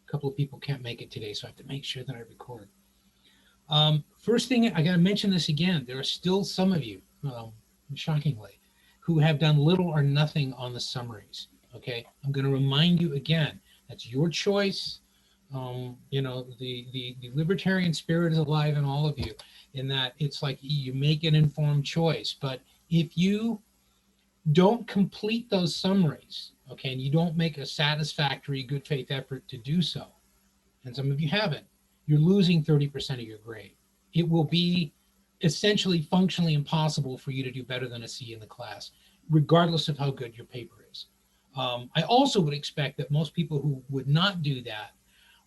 A couple of people can't make it today, so I have to make sure that I record. First thing, I got to mention this again. There are still some of you, shockingly, who have done little or nothing on the summaries. Okay, I'm going to remind you again. That's your choice. The libertarian spirit is alive in all of you, in that it's like you make an informed choice. But if you don't complete those summaries, okay, and you don't make a satisfactory, good faith effort to do so, and some of you haven't, you're losing 30% of your grade. It will be essentially functionally impossible for you to do better than a C in the class, regardless of how good your paper is. I also would expect that most people who would not do that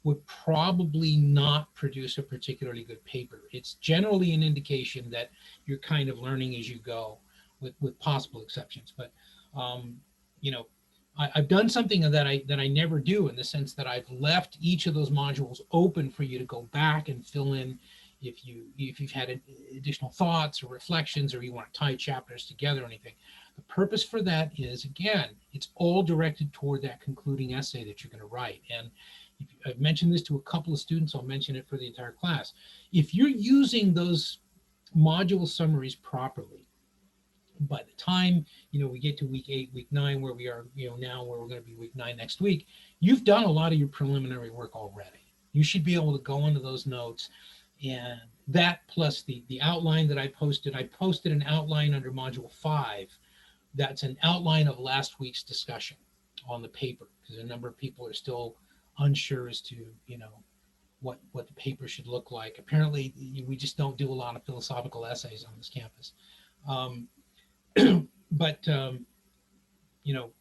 would probably not produce a particularly good paper. It's generally an indication that you're kind of learning as you go, with possible exceptions. But um, you know, I've done something that I never do, in the sense that I've left each of those modules open for you to go back and fill in if you've had additional thoughts or reflections, or you want to tie chapters together or anything. The purpose for that is, again, it's all directed toward that concluding essay that you're going to write. And I've mentioned this to a couple of students, I'll mention it for the entire class. If you're using those module summaries properly, by the time we get to week 8, week 9, where we are now, where we're going to be week 9 next week, you've done a lot of your preliminary work already. You should be able to go into those notes, and that plus the outline that I posted an outline under module 5. That's an outline of last week's discussion on the paper, because a number of people are still unsure as to what the paper should look like. Apparently we just don't do a lot of philosophical essays on this campus. um, but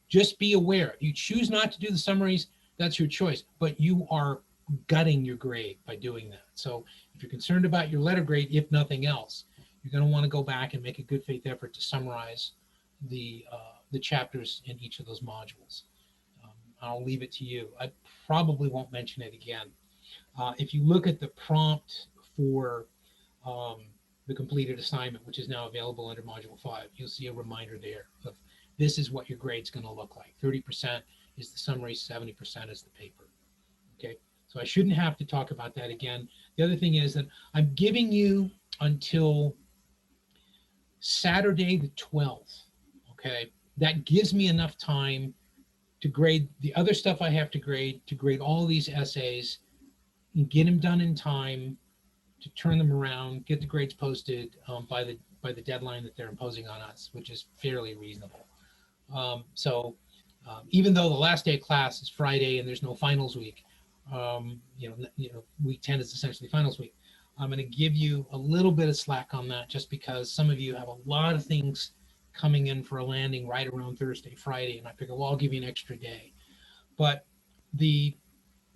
just be aware, if you choose not to do the summaries, that's your choice, but you are gutting your grade by doing that. So if you're concerned about your letter grade, if nothing else, you're going to want to go back and make a good faith effort to summarize the chapters in each of those modules. I'll leave it to you. I probably won't mention it again. If you look at the prompt for um, the completed assignment, which is now available under Module 5, you'll see a reminder there of this is what your grade's going to look like. 30% is the summary, 70% is the paper. Okay, so I shouldn't have to talk about that again. The other thing is that I'm giving you until Saturday the 12th. Okay, that gives me enough time to grade the other stuff I have to grade all of these essays, and get them done in time to turn them around, get the grades posted by the deadline that they're imposing on us, which is fairly reasonable. Even though the last day of class is Friday and there's no finals week, week 10 is essentially finals week. I'm going to give you a little bit of slack on that, just because some of you have a lot of things coming in for a landing right around Thursday, Friday, and I figure, well, I'll give you an extra day. But the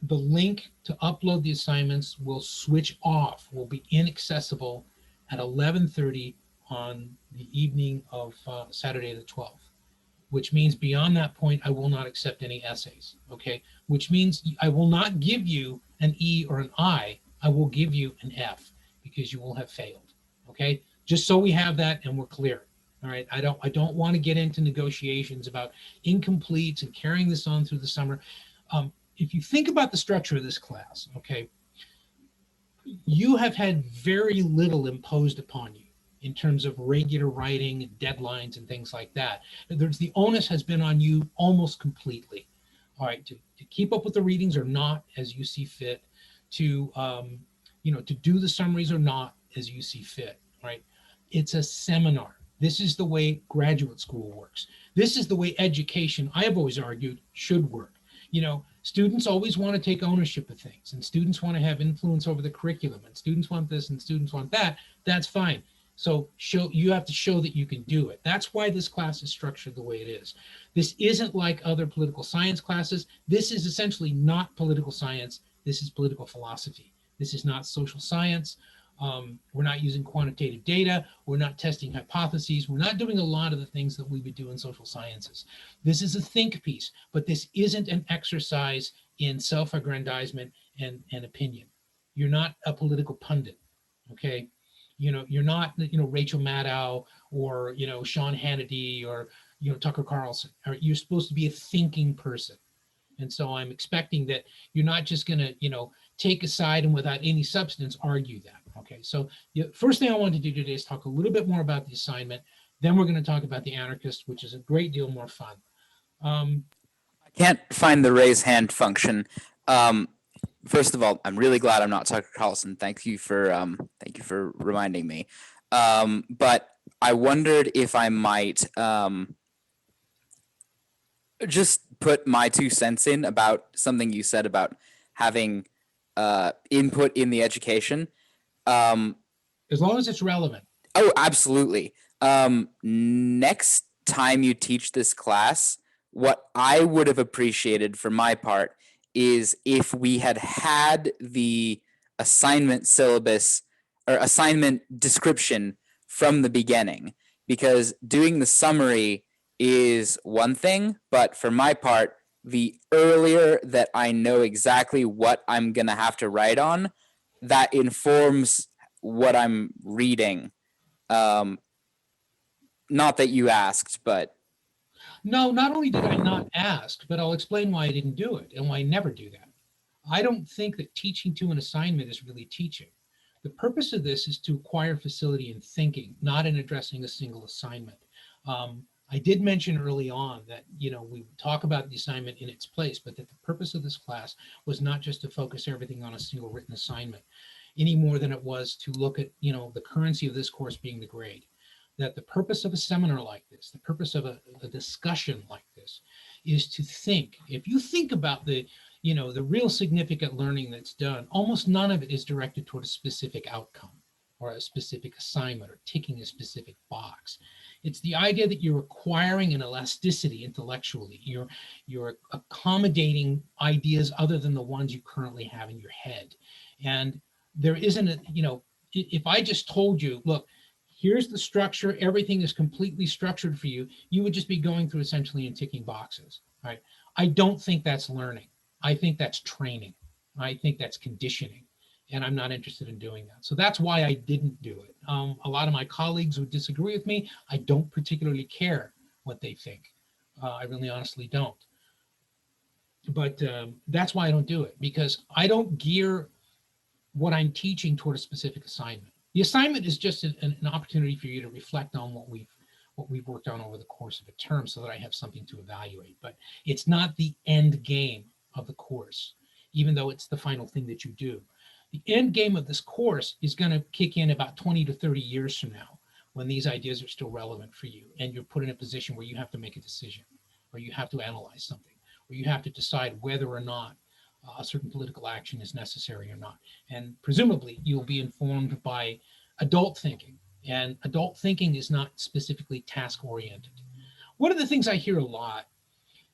link to upload the assignments will switch off, will be inaccessible at 11:30 on the evening of Saturday the 12th, which means beyond that point, I will not accept any essays, okay? Which means I will not give you an E or an I will give you an F, because you will have failed, okay? Just so we have that and we're clear. All right, I don't want to get into negotiations about incompletes and carrying this on through the summer. If you think about the structure of this class, okay, you have had very little imposed upon you in terms of regular writing and deadlines and things like that. The onus has been on you almost completely. All right, to keep up with the readings or not as you see fit, to to do the summaries or not as you see fit. Right, it's a seminar. This is the way graduate school works. This is the way education, I have always argued, should work. Students always want to take ownership of things, and students want to have influence over the curriculum, and students want this and students want that. That's fine. So you have to show that you can do it. That's why this class is structured the way it is. This isn't like other political science classes. This is essentially not political science. This is political philosophy. This is not social science. We're not using quantitative data. We're not testing hypotheses. We're not doing a lot of the things that we would do in social sciences. This is a think piece, but this isn't an exercise in self-aggrandizement and opinion. You're not a political pundit, okay? You're not, Rachel Maddow or, Sean Hannity or, Tucker Carlson. You're supposed to be a thinking person. And so I'm expecting that you're not just going to, take a side and without any substance argue that. Okay. So the first thing I want to do today is talk a little bit more about the assignment. Then we're going to talk about the anarchist, which is a great deal more fun. I can't find the raise hand function. First of all, I'm really glad I'm not Tucker Carlson. Thank you for reminding me. But I wondered if I might just put my 2 cents in about something you said about having input in the education. As long as it's relevant. Oh, absolutely. Next time you teach this class, what I would have appreciated for my part is if we had the assignment syllabus or assignment description from the beginning, because doing the summary is one thing, but for my part, the earlier that I know exactly what I'm going to have to write on, that informs what I'm reading. Not that you asked, but No, not only did I not ask, but I'll explain why I didn't do it and why I never do that. I don't think that teaching to an assignment is really teaching. The purpose of this is to acquire facility in thinking, not in addressing a single assignment. I did mention early on that, we would talk about the assignment in its place, but that the purpose of this class was not just to focus everything on a single written assignment, any more than it was to look at, the currency of this course being the grade. That the purpose of a seminar like this, the purpose of a discussion like this, is to think. If you think about the real significant learning that's done, almost none of it is directed toward a specific outcome or a specific assignment or ticking a specific box. It's the idea that you're acquiring an elasticity intellectually. You're accommodating ideas other than the ones you currently have in your head. And there isn't if I just told you, look, here's the structure, everything is completely structured for you, you would just be going through essentially and ticking boxes, right? I don't think that's learning. I think that's training. I think that's conditioning. And I'm not interested in doing that. So that's why I didn't do it. A lot of my colleagues would disagree with me. I don't particularly care what they think. I really honestly don't. But that's why I don't do it, because I don't gear what I'm teaching toward a specific assignment. The assignment is just an opportunity for you to reflect on what we've worked on over the course of a term so that I have something to evaluate. But it's not the end game of the course, even though it's the final thing that you do. The end game of this course is going to kick in about 20 to 30 years from now, when these ideas are still relevant for you and you're put in a position where you have to make a decision, or you have to analyze something, or you have to decide whether or not a certain political action is necessary or not. And presumably you'll be informed by adult thinking, and adult thinking is not specifically task oriented. One of the things I hear a lot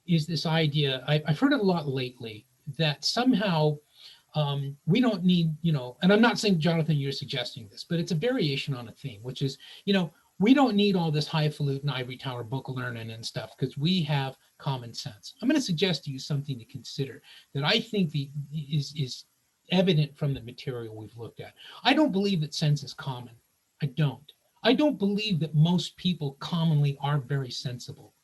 is this idea, I've heard it a lot lately, that somehow we don't need, and I'm not saying, Jonathan, you're suggesting this, but it's a variation on a theme, which is, we don't need all this highfalutin ivory tower book learning and stuff because we have common sense. I'm going to suggest to you something to consider that I think is evident from the material we've looked at. I don't believe that sense is common. I don't. I don't believe that most people commonly are very sensible.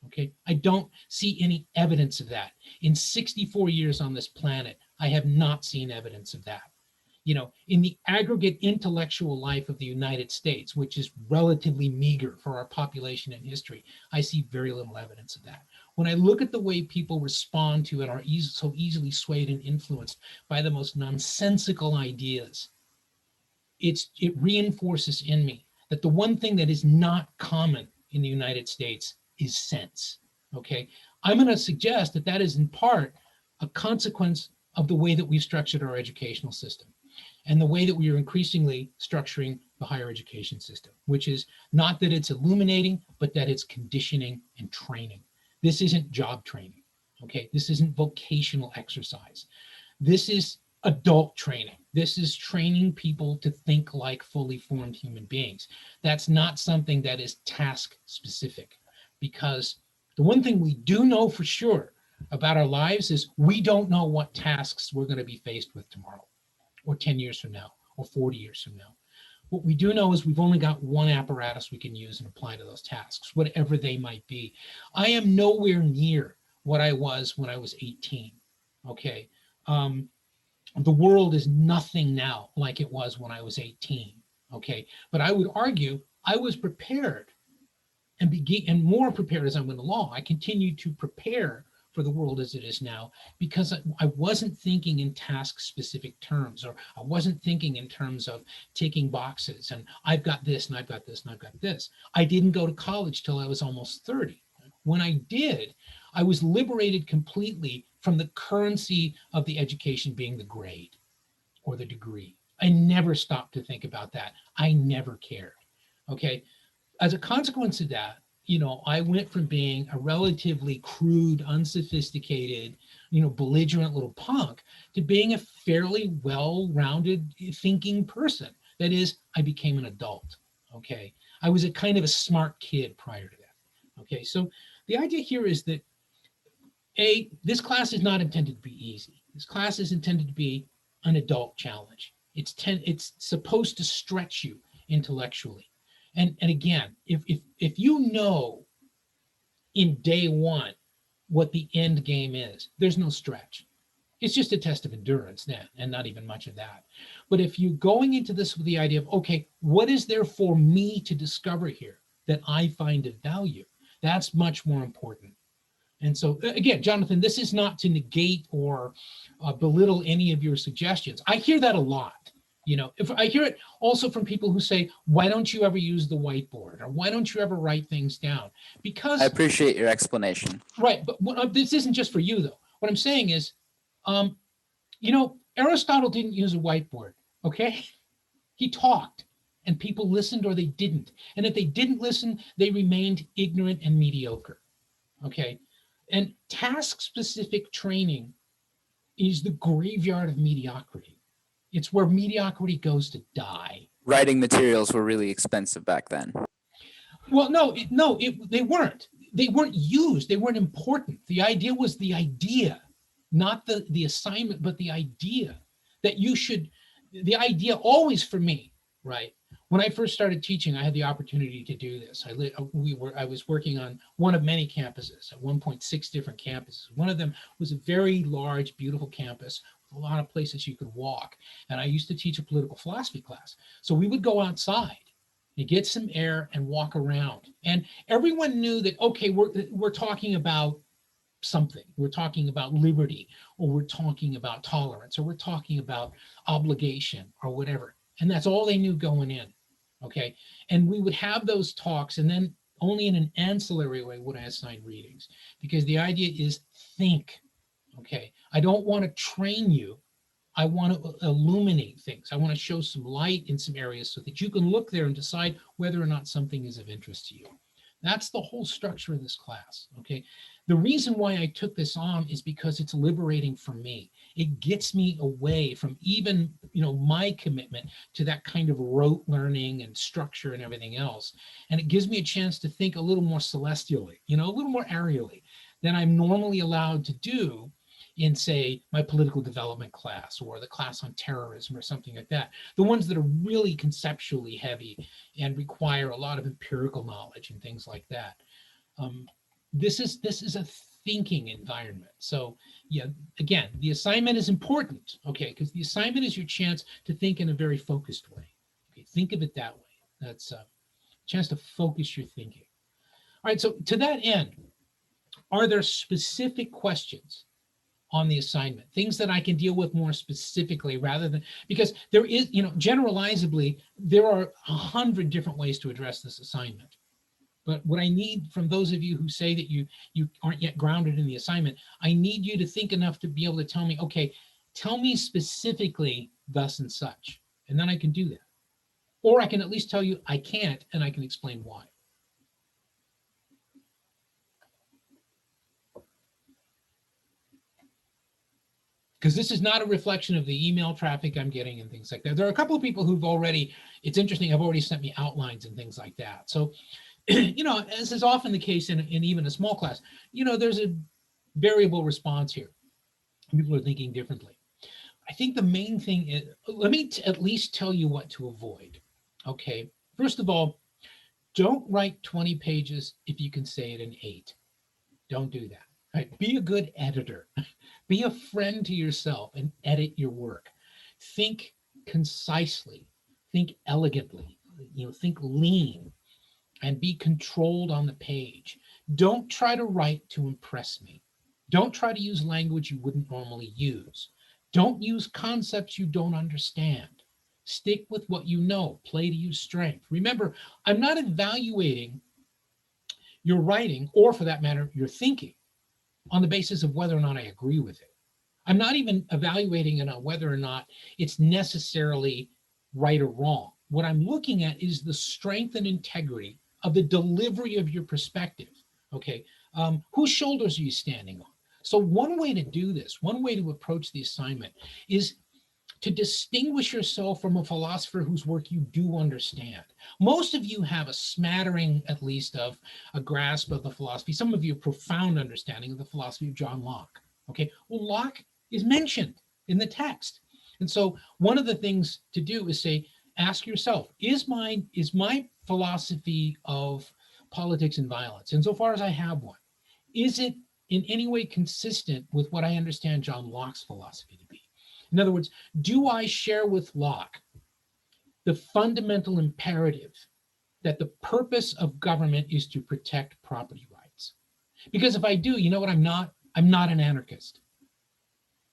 Okay. I don't see any evidence of that. In 64 years on this planet, I have not seen evidence of that. In the aggregate intellectual life of the United States, which is relatively meager for our population and history, I see very little evidence of that. When I look at the way people respond to and are so easily swayed and influenced by the most nonsensical ideas, it reinforces in me that the one thing that is not common in the United States is sense. Okay, I'm going to suggest that that is in part a consequence of the way that we've structured our educational system and the way that we are increasingly structuring the higher education system, which is not that it's illuminating, but that it's conditioning and training. This isn't job training, okay? This isn't vocational exercise. This is adult training. This is training people to think like fully formed human beings. That's not something that is task specific, because the one thing we do know for sure about our lives is we don't know what tasks we're going to be faced with tomorrow, or 10 years from now, or 40 years from now. What we do know is we've only got one apparatus we can use and apply to those tasks, whatever they might be. I am nowhere near what I was when I was 18. Okay. The world is nothing now like it was when I was 18. Okay. But I would argue I was prepared and more prepared as I went along. I continued to prepare for the world as it is now because I wasn't thinking in task specific terms, or I wasn't thinking in terms of ticking boxes and I've got this and I've got this and I've got this. I didn't go to college till I was almost 30. When I did, I was liberated completely from the currency of the education being the grade or the degree. I never stopped to think about that. I never cared. Okay. As a consequence of that, I went from being a relatively crude, unsophisticated, belligerent little punk to being a fairly well-rounded thinking person. That is, I became an adult. Okay. I was a kind of a smart kid prior to that. Okay. So the idea here is that this class is not intended to be easy. This class is intended to be an adult challenge. It's supposed to stretch you intellectually. And again, if you know in day one what the end game is, there's no stretch. It's just a test of endurance then, and not even much of that. But if you're going into this with the idea of, okay, what is there for me to discover here that I find of value? That's much more important. And so again, Jonathan, this is not to negate or belittle any of your suggestions. I hear that a lot. If I hear it also from people who say, why don't you ever use the whiteboard, or why don't you ever write things down? Because I appreciate your explanation. Right, but this isn't just for you though. What I'm saying is, Aristotle didn't use a whiteboard. Okay, he talked, and people listened or they didn't. And if they didn't listen, they remained ignorant and mediocre. Okay, and task-specific training is the graveyard of mediocrity. It's where mediocrity goes to die. Writing materials were really expensive back then. Well, they weren't. They weren't used. They weren't important. The idea was the idea, not the assignment, but the idea that you should. The idea always for me, right? When I first started teaching, I had the opportunity to do this. I was working on one of many campuses, at one point 6 different campuses. One of them was a very large, beautiful campus with a lot of places you could walk. And I used to teach a political philosophy class. So we would go outside and get some air and walk around. And everyone knew that, okay, we're talking about something. We're talking about liberty, or we're talking about tolerance, or we're talking about obligation, or whatever. And that's all they knew going in. Okay. And we would have those talks, and then only in an ancillary way would I assign readings, because the idea is think. Okay. I don't want to train you. I want to illuminate things. I want to show some light in some areas so that you can look there and decide whether or not something is of interest to you. That's the whole structure of this class. Okay. The reason why I took this on is because it's liberating for me. It gets me away from even, my commitment to that kind of rote learning and structure and everything else. And it gives me a chance to think a little more celestially, a little more aerially than I'm normally allowed to do in, say, my political development class or the class on terrorism or something like that. The ones that are really conceptually heavy and require a lot of empirical knowledge and things like that. This is a thinking environment. So yeah, again, the assignment is important, okay, because the assignment is your chance to think in a very focused way. Okay, think of it that way. That's a chance to focus your thinking. All right, so to that end, are there specific questions on the assignment, things that I can deal with more specifically rather than, because there is, generalizably, there are 100 different ways to address this assignment. But what I need from those of you who say that you aren't yet grounded in the assignment, I need you to think enough to be able to tell me, okay, tell me specifically thus and such, and then I can do that. Or I can at least tell you I can't, and I can explain why. Because this is not a reflection of the email traffic I'm getting and things like that. There are a couple of people who've already, it's interesting, have already sent me outlines and things like that. So, as is often the case in even a small class, there's a variable response here. People are thinking differently. I think the main thing is, let me at least tell you what to avoid. Okay. First of all, don't write 20 pages if you can say it in 8. Don't do that. Right? Be a good editor. Be a friend to yourself and edit your work. Think concisely, think elegantly, think lean, and be controlled on the page. Don't try to write to impress me. Don't try to use language you wouldn't normally use. Don't use concepts you don't understand. Stick with what you know. Play to your strength. Remember, I'm not evaluating your writing, or for that matter, your thinking, on the basis of whether or not I agree with it. I'm not even evaluating it on whether or not it's necessarily right or wrong. What I'm looking at is the strength and integrity of the delivery of your perspective. Okay, whose shoulders are you standing on? So one way to do this, one way to approach the assignment, is to distinguish yourself from a philosopher whose work you do understand. Most of you have a smattering, at least, of a grasp of the philosophy. Some of you a profound understanding of the philosophy of John Locke. Okay, well, Locke is mentioned in the text. And so one of the things to do is say, ask yourself, is my philosophy of politics and violence, insofar as I have one, is it in any way consistent with what I understand John Locke's philosophy to be? In other words, do I share with Locke the fundamental imperative that the purpose of government is to protect property rights? Because if I do, you know what I'm not? I'm not an anarchist.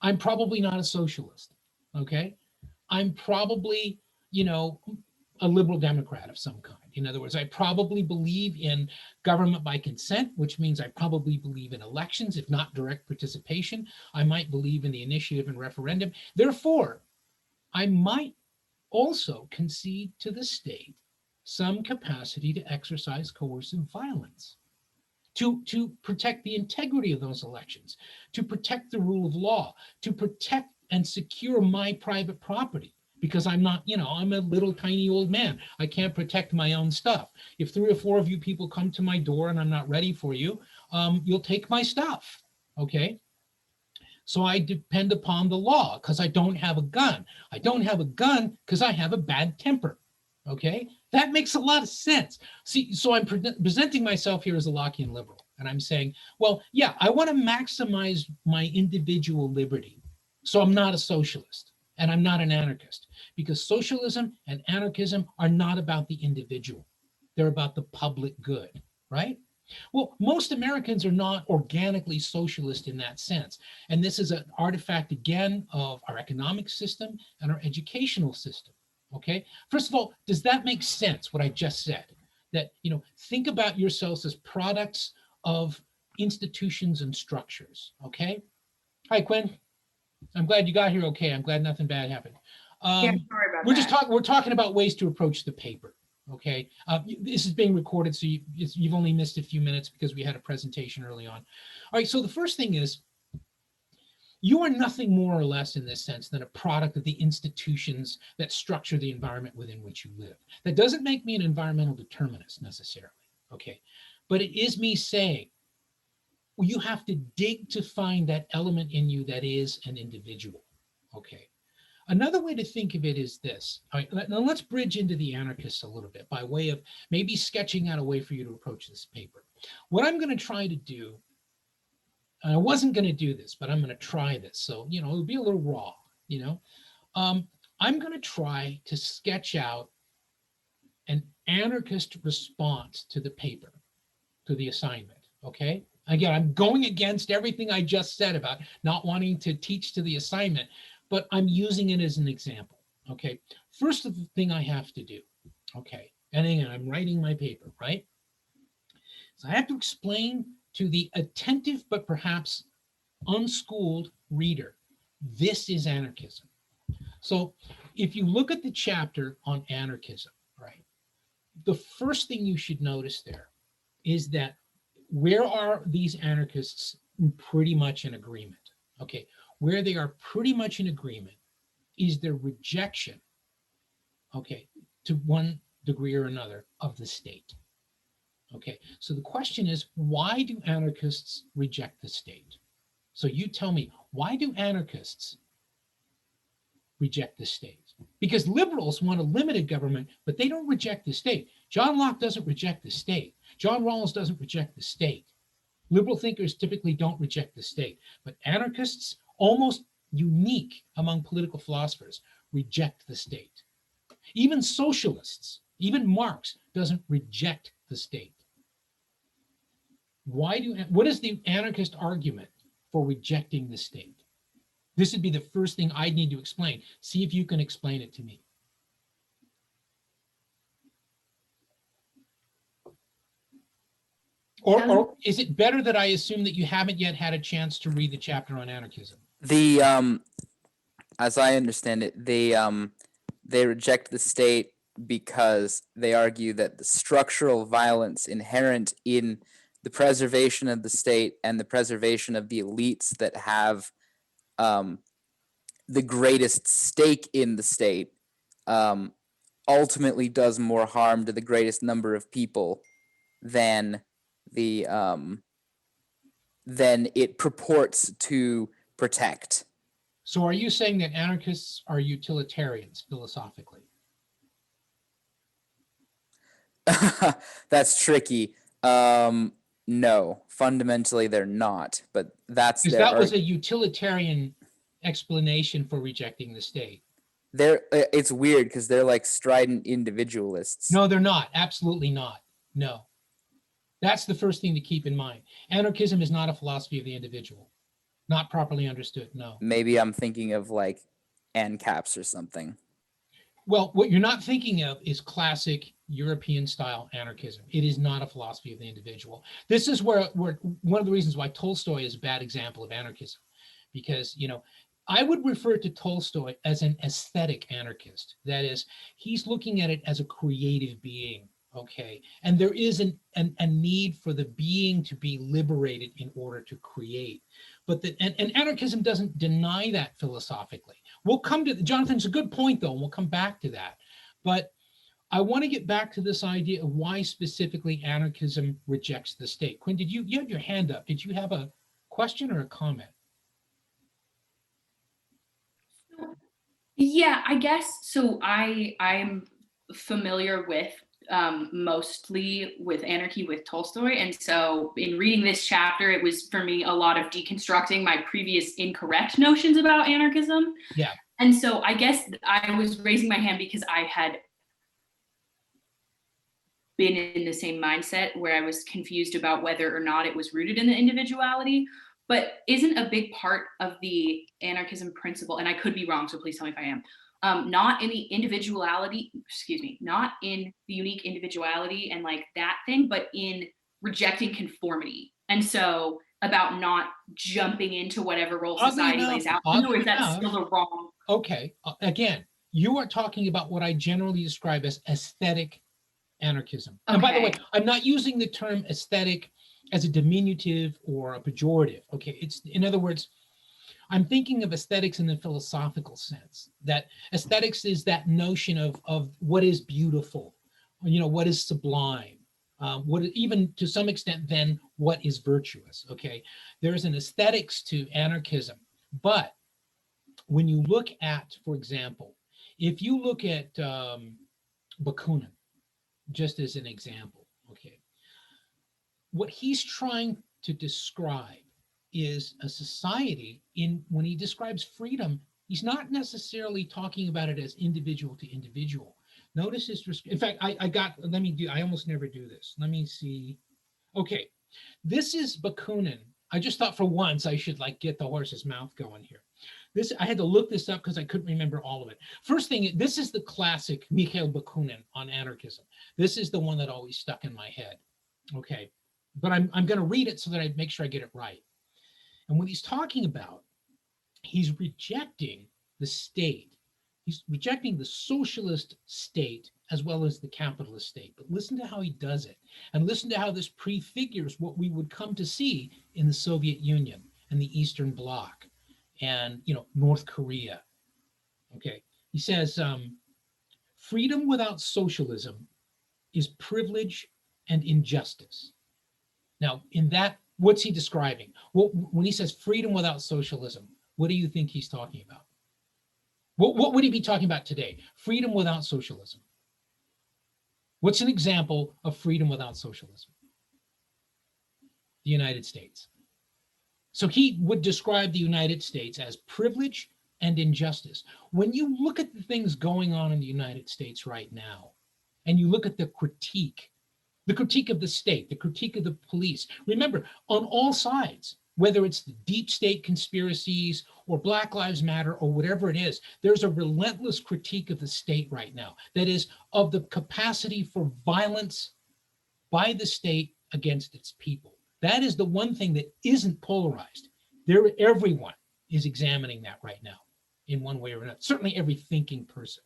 I'm probably not a socialist, okay? I'm probably, a liberal Democrat of some kind. In other words, I probably believe in government by consent, which means I probably believe in elections, if not direct participation. I might believe in the initiative and referendum. Therefore, I might also concede to the state some capacity to exercise coercive violence, to protect the integrity of those elections, to protect the rule of law, to protect and secure my private property. Because I'm not, I'm a little tiny old man. I can't protect my own stuff. If 3 or 4 of you people come to my door and I'm not ready for you, you'll take my stuff, okay? So I depend upon the law because I don't have a gun. I don't have a gun because I have a bad temper, okay? That makes a lot of sense. See, so I'm presenting myself here as a Lockean liberal, and I'm saying, well, yeah, I want to maximize my individual liberty. So I'm not a socialist and I'm not an anarchist, because socialism and anarchism are not about the individual. They're about the public good, right? Well, most Americans are not organically socialist in that sense. And this is an artifact, again, of our economic system and our educational system. Okay. First of all, does that make sense, what I just said? That, think about yourselves as products of institutions and structures. Okay. Hi, Quinn. I'm glad you got here okay. I'm glad nothing bad happened. Yeah, sorry about that. We're talking about ways to approach the paper. Okay, this is being recorded, so you've only missed a few minutes because we had a presentation early on. All right, so the first thing is, you are nothing more or less in this sense than a product of the institutions that structure the environment within which you live. That doesn't make me an environmental determinist necessarily, okay? But it is me saying, well, you have to dig to find that element in you that is an individual, okay? Another way to think of it is this. All right, now let's bridge into the anarchists a little bit by way of maybe sketching out a way for you to approach this paper. What I'm going to try to do, and I wasn't going to do this, but I'm going to try this. So, it'll be a little raw, I'm going to try to sketch out an anarchist response to the paper, to the assignment, okay? Again, I'm going against everything I just said about not wanting to teach to the assignment, but I'm using it as an example, okay? First thing I have to do, okay, and again, I'm writing my paper, right? So I have to explain to the attentive but perhaps unschooled reader, this is anarchism. So if you look at the chapter on anarchism, right, the first thing you should notice there is that where are these anarchists pretty much in agreement, okay? Where they are pretty much in agreement is their rejection, okay, to one degree or another, of the state. Okay, so the question is, why do anarchists reject the state? So you tell me, why do anarchists reject the state? Because liberals want a limited government, but they don't reject the state. John Locke doesn't reject the state. John Rawls doesn't reject the state. Liberal thinkers typically don't reject the state, but anarchists, almost unique among political philosophers, reject the state. Even socialists, even Marx doesn't reject the state. What is the anarchist argument for rejecting the state? This would be the first thing I'd need to explain. See if you can explain it to me. Or is it better that I assume that you haven't yet had a chance to read the chapter on anarchism? As I understand it, they reject the state because they argue that the structural violence inherent in the preservation of the state and the preservation of the elites that have the greatest stake in the state ultimately does more harm to the greatest number of people than it purports to protect. So are you saying that anarchists are utilitarians philosophically? That's tricky. No, fundamentally they're not, but that's because that was a utilitarian explanation for rejecting the state. It's weird because they're like strident individualists. No, they're not. Absolutely not. No. That's the first thing to keep in mind. Anarchism is not a philosophy of the individual. Not properly understood, no. Maybe I'm thinking of like ANCAPs or something. Well, what you're not thinking of is classic European style anarchism. It is not a philosophy of the individual. This is where one of the reasons why Tolstoy is a bad example of anarchism, because, you know, I would refer to Tolstoy as an aesthetic anarchist. That is, he's looking at it as a creative being, okay? And there is a need for the being to be liberated in order to create. But and anarchism doesn't deny that philosophically. We'll come to, Jonathan's a good point though, and we'll come back to that. But I want to get back to this idea of why specifically anarchism rejects the state. Quinn, you had your hand up. Did you have a question or a comment? Yeah, I guess so. I'm familiar with mostly with anarchy with Tolstoy, and so in reading this chapter, it was for me a lot of deconstructing my previous incorrect notions about anarchism. Yeah. And so I guess I was raising my hand because I had been in the same mindset where I was confused about whether or not it was rooted in the individuality. But isn't a big part of the anarchism principle, and I could be wrong, so please tell me if I am, not in the individuality, not in the unique individuality and like that thing, but in rejecting conformity. And so about not jumping into whatever role society lays out, or is that still the wrong? Okay, again, you are talking about what I generally describe as aesthetic anarchism. Okay. And by the way, I'm not using the term aesthetic as a diminutive or a pejorative. Okay, it's, in other words, I'm thinking of aesthetics in the philosophical sense, that aesthetics is that notion of what is beautiful, you know, what is sublime, what even to some extent then what is virtuous. Okay, there's an aesthetics to anarchism, but when you look at, for example, if you look at Bakunin, just as an example, okay, what he's trying to describe is a society when he describes freedom, he's not necessarily talking about it as individual to individual. Notice his, in fact, I almost never do this. Let me see. Okay, this is Bakunin. I just thought for once I should like get the horse's mouth going here. I had to look this up because I couldn't remember all of it. First thing, this is the classic Mikhail Bakunin on anarchism. This is the one that always stuck in my head. Okay, but I'm going to read it so that I make sure I get it right. And what he's talking about, he's rejecting the state. He's rejecting the socialist state as well as the capitalist state. But listen to how he does it. And listen to how this prefigures what we would come to see in the Soviet Union and the Eastern Bloc and, you know, North Korea. Okay, he says, freedom without socialism is privilege and injustice. Now, in that, what's he describing? Well, when he says freedom without socialism, what do you think he's talking about? What would he be talking about today? Freedom without socialism. What's an example of freedom without socialism? the United States. So he would describe the United States as privilege and injustice. When you look at the things going on in the United States right now, and you look at the critique of the state, the critique of the police, remember, on all sides, whether it's the deep state conspiracies or Black Lives Matter or whatever it is, there's a relentless critique of the state right now. That is, of the capacity for violence by the state against its people. That is the one thing that isn't polarized. Everyone is examining that right now in one way or another, certainly every thinking person.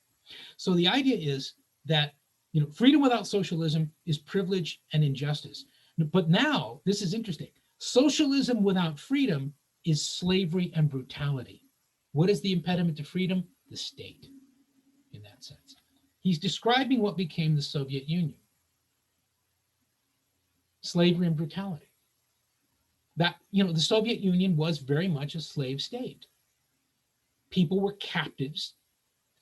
So the idea is that, you know, freedom without socialism is privilege and injustice. But now, this is interesting, socialism without freedom is slavery and brutality. What is the impediment to freedom? The state, in that sense. He's describing what became the Soviet Union. Slavery and brutality. That, you know, the Soviet Union was very much a slave state. People were captives.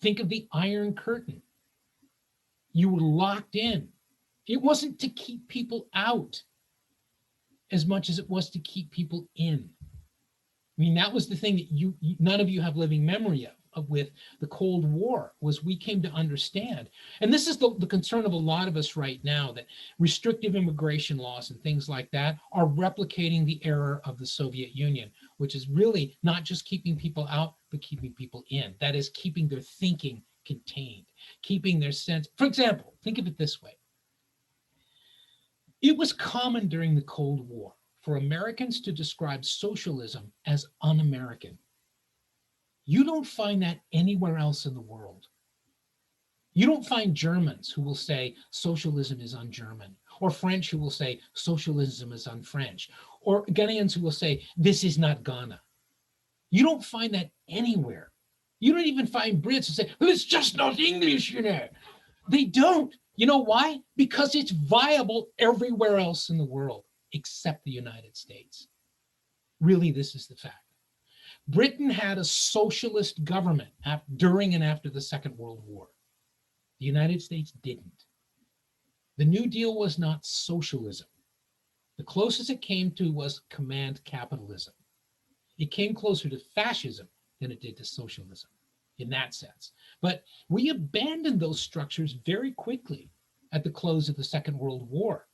Think of the Iron Curtain. You were locked in. It wasn't to keep people out as much as it was to keep people in. I mean, that was the thing that none of you have living memory of with the Cold War, was we came to understand. And this is the concern of a lot of us right now, that restrictive immigration laws and things like that are replicating the error of the Soviet Union, which is really not just keeping people out, but keeping people in. That is, keeping their thinking contained, keeping their sense. For example, think of it this way. It was common during the Cold War for Americans to describe socialism as un-American. You don't find that anywhere else in the world. You don't find Germans who will say socialism is un-German, or French who will say socialism is un-French, or Ghanaians who will say this is not Ghana. You don't find that anywhere. You don't even find Brits who say, well, it's just not English, you know. They don't. You know why? Because it's viable everywhere else in the world except the United States. Really, this is the fact. Britain had a socialist government during and after the Second World War. The United States didn't. The New Deal was not socialism. The closest it came to was command capitalism. It came closer to fascism than it did to socialism in that sense. But we abandoned those structures very quickly at the close of the Second World War.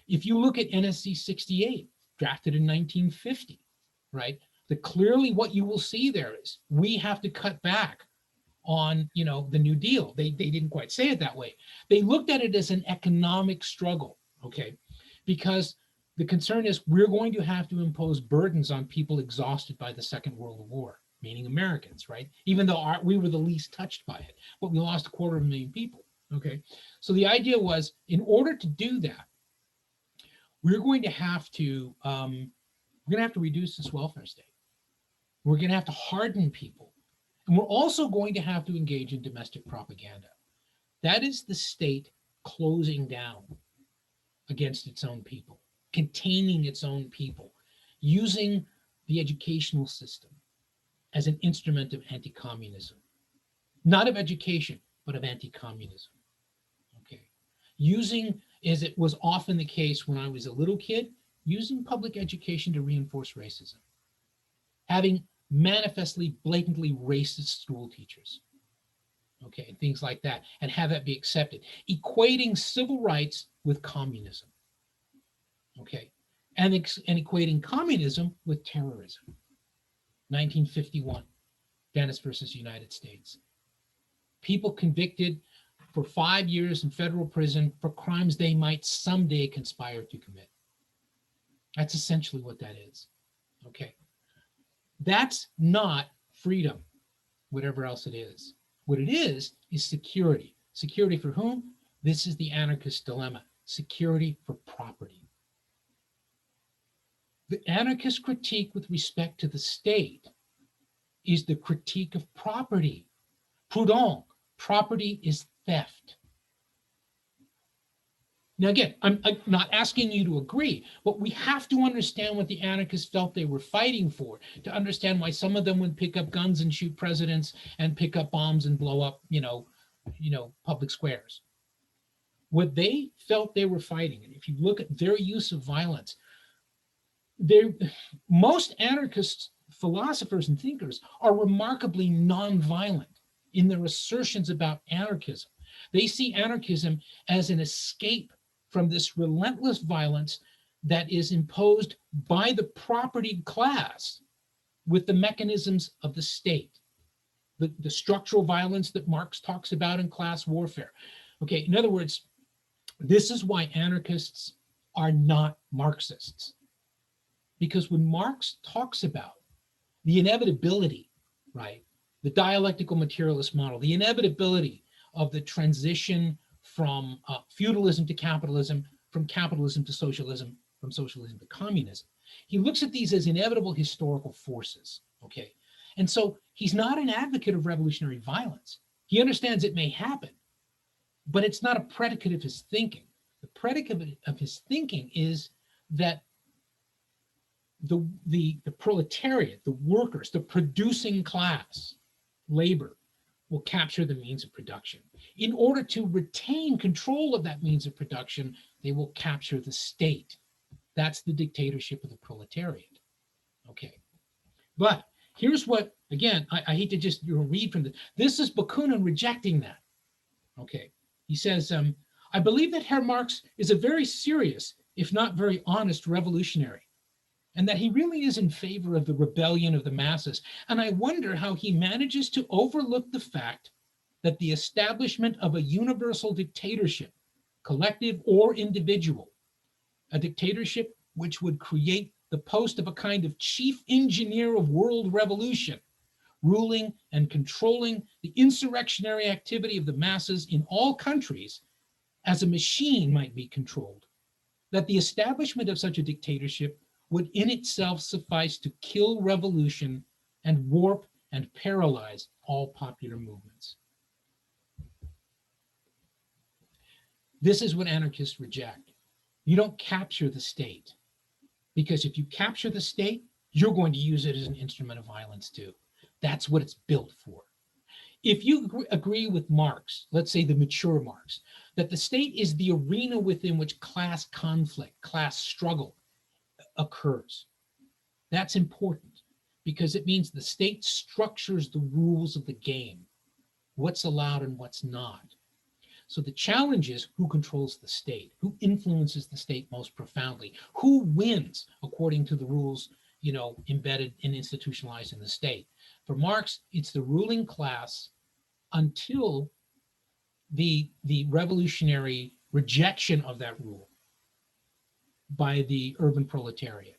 If you look at NSC 68, drafted in 1950, right? Clearly what you will see there is we have to cut back on, you know, the New Deal. They didn't quite say it that way. They looked at it as an economic struggle, okay? Because the concern is we're going to have to impose burdens on people exhausted by the Second World War, meaning Americans, right? Even though we were the least touched by it, but we lost 250,000 people, okay? So the idea was, in order to do that, we're going to have to reduce this welfare state. We're going to have to harden people. And we're also going to have to engage in domestic propaganda. That is the state closing down against its own people, containing its own people, using the educational system as an instrument of anti-communism. Not of education, but of anti-communism. Okay. Using, as it was often the case when I was a little kid, using public education to reinforce racism. Having manifestly, blatantly racist school teachers, okay, and things like that, and have that be accepted. Equating civil rights with communism, okay, and equating communism with terrorism. 1951, Dennis versus United States. People convicted for 5 years in federal prison for crimes they might someday conspire to commit. That's essentially what that is, okay. That's not freedom, whatever else it is. What it is security. Security for whom? This is the anarchist dilemma. Security for property. The anarchist critique with respect to the state is the critique of property. Proudhon, property is theft. Now, again, I'm not asking you to agree, but we have to understand what the anarchists felt they were fighting for, to understand why some of them would pick up guns and shoot presidents and pick up bombs and blow up, public squares. What they felt they were fighting, and if you look at their use of violence, most anarchist philosophers and thinkers are remarkably nonviolent in their assertions about anarchism. They see anarchism as an escape from this relentless violence that is imposed by the propertied class with the mechanisms of the state, the structural violence that Marx talks about in class warfare. Okay, in other words, this is why anarchists are not Marxists. Because when Marx talks about the inevitability, right, the dialectical materialist model, the inevitability of the transition from feudalism to capitalism, from capitalism to socialism, from socialism to communism, he looks at these as inevitable historical forces, okay? And so he's not an advocate of revolutionary violence. He understands it may happen, but it's not a predicate of his thinking. The predicate of his thinking is that the proletariat, the workers, the producing class, labor, will capture the means of production. In order to retain control of that means of production, they will capture the state. That's the dictatorship of the proletariat. Okay. But here's what, again, I hate to just read from this is Bakunin rejecting that. Okay. He says, I believe that Herr Marx is a very serious, if not very honest, revolutionary, and that he really is in favor of the rebellion of the masses. And I wonder how he manages to overlook the fact that the establishment of a universal dictatorship, collective or individual, a dictatorship which would create the post of a kind of chief engineer of world revolution, ruling and controlling the insurrectionary activity of the masses in all countries as a machine might be controlled, that the establishment of such a dictatorship would in itself suffice to kill revolution and warp and paralyze all popular movements. This is what anarchists reject. You don't capture the state, because if you capture the state, you're going to use it as an instrument of violence too. That's what it's built for. If you agree with Marx, let's say the mature Marx, that the state is the arena within which class conflict, class struggle occurs, that's important, because it means the state structures the rules of the game, what's allowed and what's not. So the challenge is who controls the state, who influences the state most profoundly, who wins according to the rules, embedded and institutionalized in the state. For Marx, it's the ruling class until the revolutionary rejection of that rule by the urban proletariat,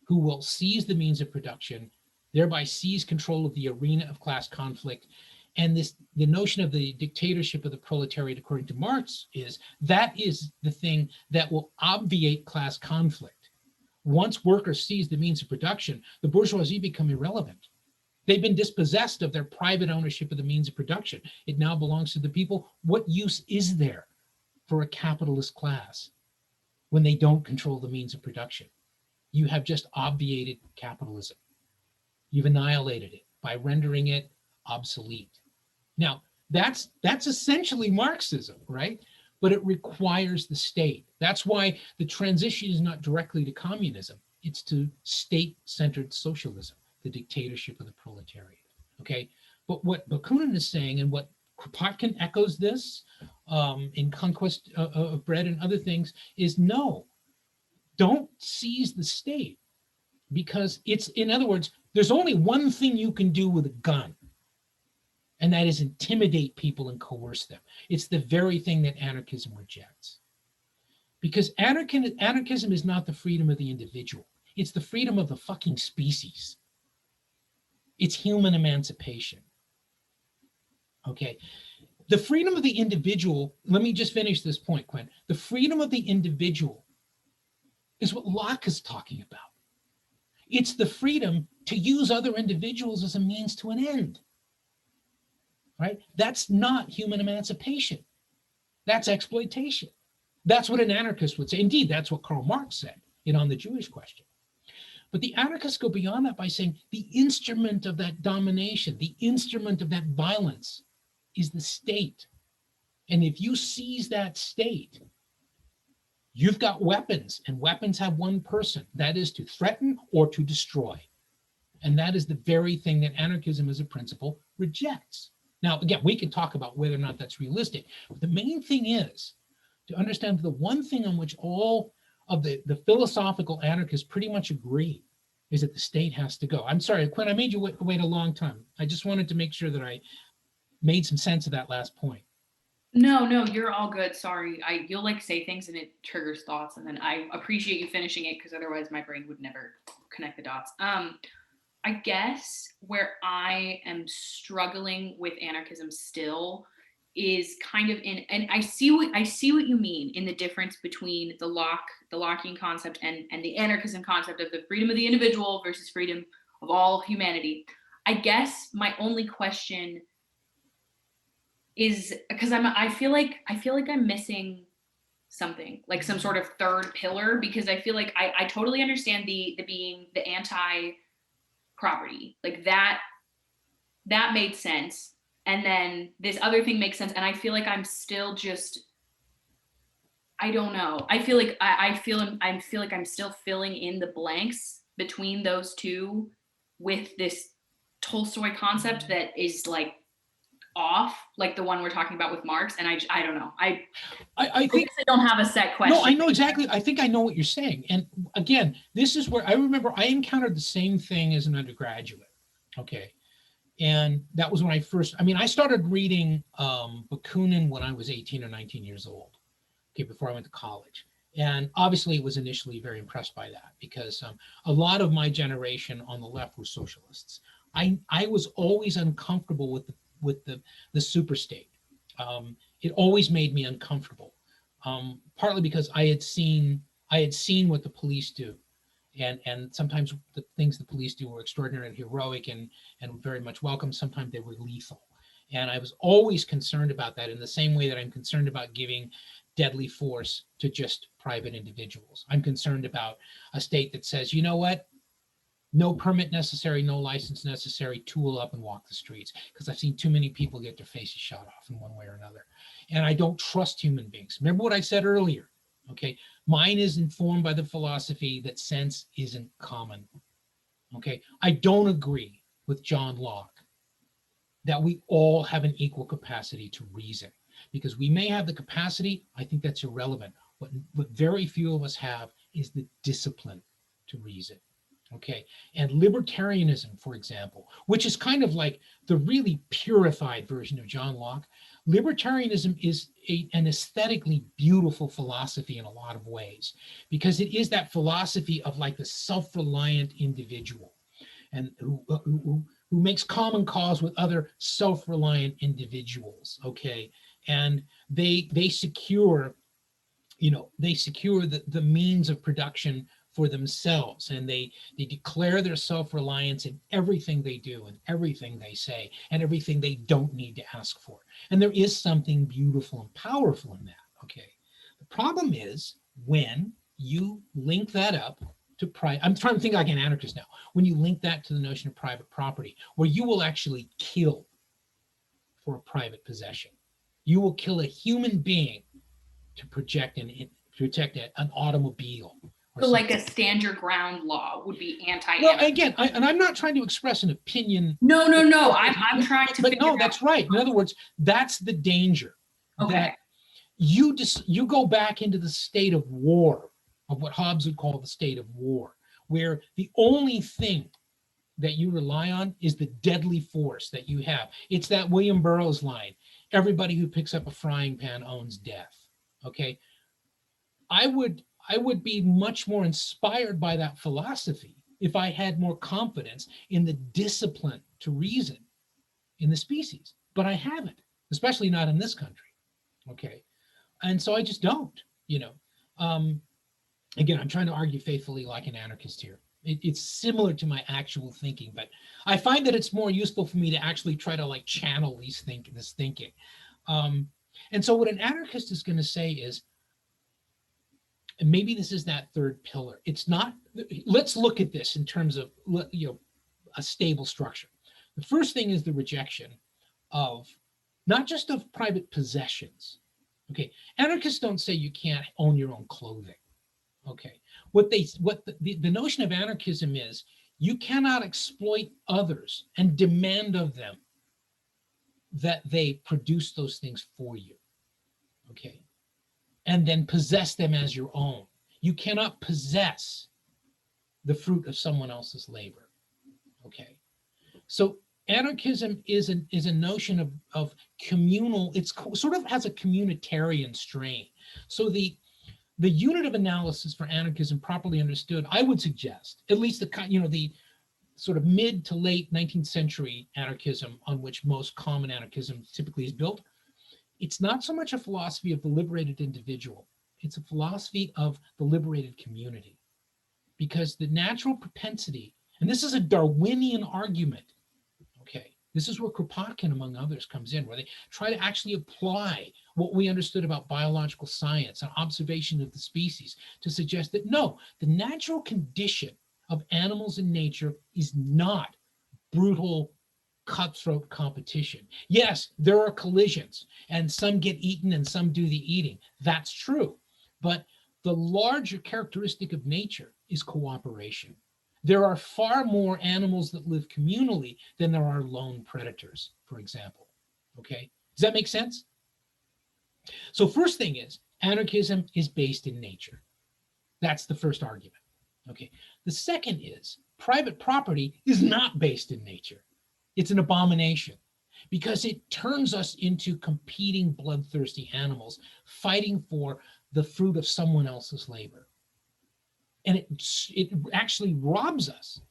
who will seize the means of production, thereby seize control of the arena of class conflict. And the notion of the dictatorship of the proletariat, according to Marx, is the thing that will obviate class conflict. Once workers seize the means of production, the bourgeoisie become irrelevant. They've been dispossessed of their private ownership of the means of production. It now belongs to the people. What use is there for a capitalist class when they don't control the means of production? You have just obviated capitalism. You've annihilated it by rendering it obsolete. Now, that's essentially Marxism, right? But it requires the state. That's why the transition is not directly to communism. It's to state-centered socialism, the dictatorship of the proletariat, okay? But what Bakunin is saying, and what Kropotkin echoes this in Conquest of Bread and other things, is no, don't seize the state, because it's, in other words, there's only one thing you can do with a gun, and that is intimidate people and coerce them. It's the very thing that anarchism rejects. Because anarchism is not the freedom of the individual. It's the freedom of the fucking species. It's human emancipation. Okay. The freedom of the individual, let me just finish this point, Quinn. The freedom of the individual is what Locke is talking about. It's the freedom to use other individuals as a means to an end. Right? That's not human emancipation. That's exploitation. That's what an anarchist would say. Indeed, that's what Karl Marx said On the Jewish question. But the anarchists go beyond that by saying the instrument of that domination, the instrument of that violence is the state. And if you seize that state, You've got weapons, and weapons have one person, that is to threaten or to destroy. And that is the very thing that anarchism as a principle rejects. Now, again, we can talk about whether or not that's realistic, but the main thing is to understand the one thing on which all of the philosophical anarchists pretty much agree is that the state has to go. I'm sorry, Quinn, I made you wait a long time. I just wanted to make sure that I made some sense of that last point. No, you're all good. Sorry. You'll like say things and it triggers thoughts, and then I appreciate you finishing it because otherwise my brain would never connect the dots. I guess where I am struggling with anarchism still is kind of in, and I see what you mean in the difference between the Lockean concept and the anarchism concept of the freedom of the individual versus freedom of all humanity. I guess my only question is because I feel like I'm missing something, like some sort of third pillar, because I feel like I totally understand the being the anti property, like that made sense, and then this other thing makes sense, and I feel like I'm still just, I don't know, I feel like I feel like I'm still filling in the blanks between those two with this Tolstoy concept that is like off, like the one we're talking about with Marx, and I don't know, I think I don't have a set question. No, I know exactly. I think I know what you're saying. And again, this is where I remember I encountered the same thing as an undergraduate. Okay. And that was when I started reading Bakunin when I was 18 or 19 years old. Okay, before I went to college. And obviously it was initially very impressed by that because a lot of my generation on the left were socialists. I was always uncomfortable with the super state. It always made me uncomfortable. Partly because I had seen what the police do, and sometimes the things the police do were extraordinary and heroic and very much welcome. Sometimes they were lethal, and I was always concerned about that. In the same way that I'm concerned about giving deadly force to just private individuals, I'm concerned about a state that says, you know what, no permit necessary, no license necessary, tool up and walk the streets, because I've seen too many people get their faces shot off in one way or another. And I don't trust human beings. Remember what I said earlier, okay? Mine is informed by the philosophy that sense isn't common, okay? I don't agree with John Locke that we all have an equal capacity to reason, because we may have the capacity, I think that's irrelevant. What very few of us have is the discipline to reason. Okay, and libertarianism, for example, which is kind of like the really purified version of John Locke, libertarianism is an aesthetically beautiful philosophy in a lot of ways, because it is that philosophy of like the self-reliant individual, and who makes common cause with other self-reliant individuals. Okay, and they secure, the means of production for themselves, and they declare their self-reliance in everything they do and everything they say and everything they don't need to ask for. And there is something beautiful and powerful in that. Okay, the problem is when you link that up to private, I'm trying to think like an anarchist now, when you link that to the notion of private property, where you will actually kill for a private possession. You will kill a human being to protect an automobile. So like a stand your ground law would be anti. Well, again, I'm not trying to express an opinion. No. I'm trying to. But no, that's right. In other words, that's the danger. Okay. That you go back into the state of war, of what Hobbes would call the state of war, where the only thing that you rely on is the deadly force that you have. It's that William Burroughs line: "Everybody who picks up a frying pan owns death." Okay, I would be much more inspired by that philosophy if I had more confidence in the discipline to reason in the species, but I haven't, especially not in this country. Okay, and so I just don't. Again, I'm trying to argue faithfully like an anarchist here. It's similar to my actual thinking, but I find that it's more useful for me to actually try to like channel this thinking. And so what an anarchist is going to say is, and maybe this is that third pillar. It's not, let's look at this in terms of, a stable structure. The first thing is the rejection of, not just of private possessions, Okay, anarchists don't say you can't own your own clothing. Okay, what the notion of anarchism is, you cannot exploit others and demand of them that they produce those things for you. Okay, and then possess them as your own. You cannot possess the fruit of someone else's labor. Okay, so anarchism is a notion of communal. It's sort of has a communitarian strain. So the unit of analysis for anarchism, properly understood, I would suggest, at least the sort of mid to late 19th century anarchism on which most common anarchism typically is built, it's not so much a philosophy of the liberated individual, it's a philosophy of the liberated community. Because the natural propensity, and this is a Darwinian argument, okay, this is where Kropotkin, among others, comes in, where they try to actually apply what we understood about biological science and observation of the species to suggest that no, the natural condition of animals in nature is not brutal, cutthroat competition. Yes, there are collisions and some get eaten and some do the eating. That's true. But the larger characteristic of nature is cooperation. There are far more animals that live communally than there are lone predators, for example. Okay, does that make sense? So first thing is, anarchism is based in nature. That's the first argument. Okay, the second is, private property is not based in nature. It's an abomination because it turns us into competing bloodthirsty animals fighting for the fruit of someone else's labor. And it actually robs us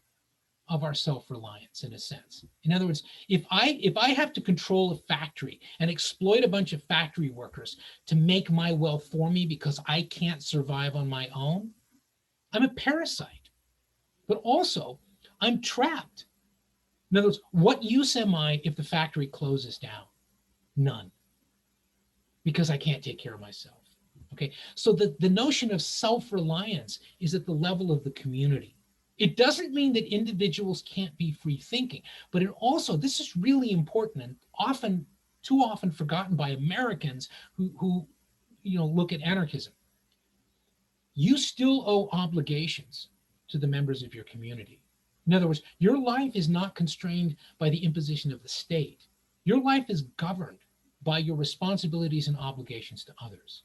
of our self-reliance in a sense. In other words, if I have to control a factory and exploit a bunch of factory workers to make my wealth for me because I can't survive on my own, I'm a parasite. But also, I'm trapped. In other words, what use am I if the factory closes down? None. Because I can't take care of myself. Okay, so the notion of self-reliance is at the level of the community. It doesn't mean that individuals can't be free thinking, but it also, this is really important and too often forgotten by Americans who look at anarchism. You still owe obligations to the members of your community. In other words, your life is not constrained by the imposition of the state. Your life is governed by your responsibilities and obligations to others.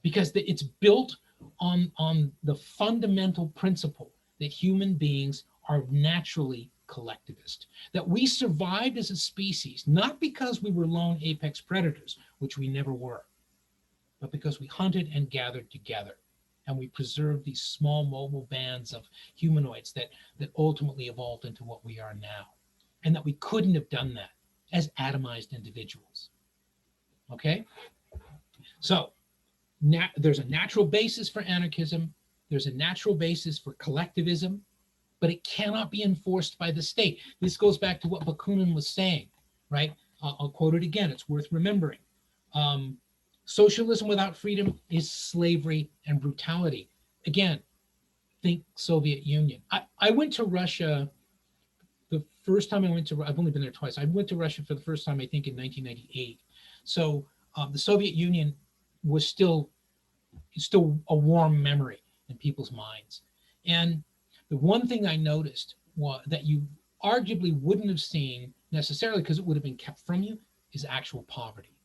Because it's built on the fundamental principle that human beings are naturally collectivist, that we survived as a species, not because we were lone apex predators, which we never were, but because we hunted and gathered together. And we preserved these small mobile bands of humanoids that ultimately evolved into what we are now. And that we couldn't have done that as atomized individuals. Okay? So, there's a natural basis for anarchism, there's a natural basis for collectivism, but it cannot be enforced by the state. This goes back to what Bakunin was saying, right? I'll quote it again, it's worth remembering. Socialism without freedom is slavery and brutality. Again, think Soviet Union. I went to Russia the first time I've only been there twice. I went to Russia for the first time, I think, in 1998. So the Soviet Union was still a warm memory in people's minds. And the one thing I noticed that you arguably wouldn't have seen necessarily because it would have been kept from you is actual poverty.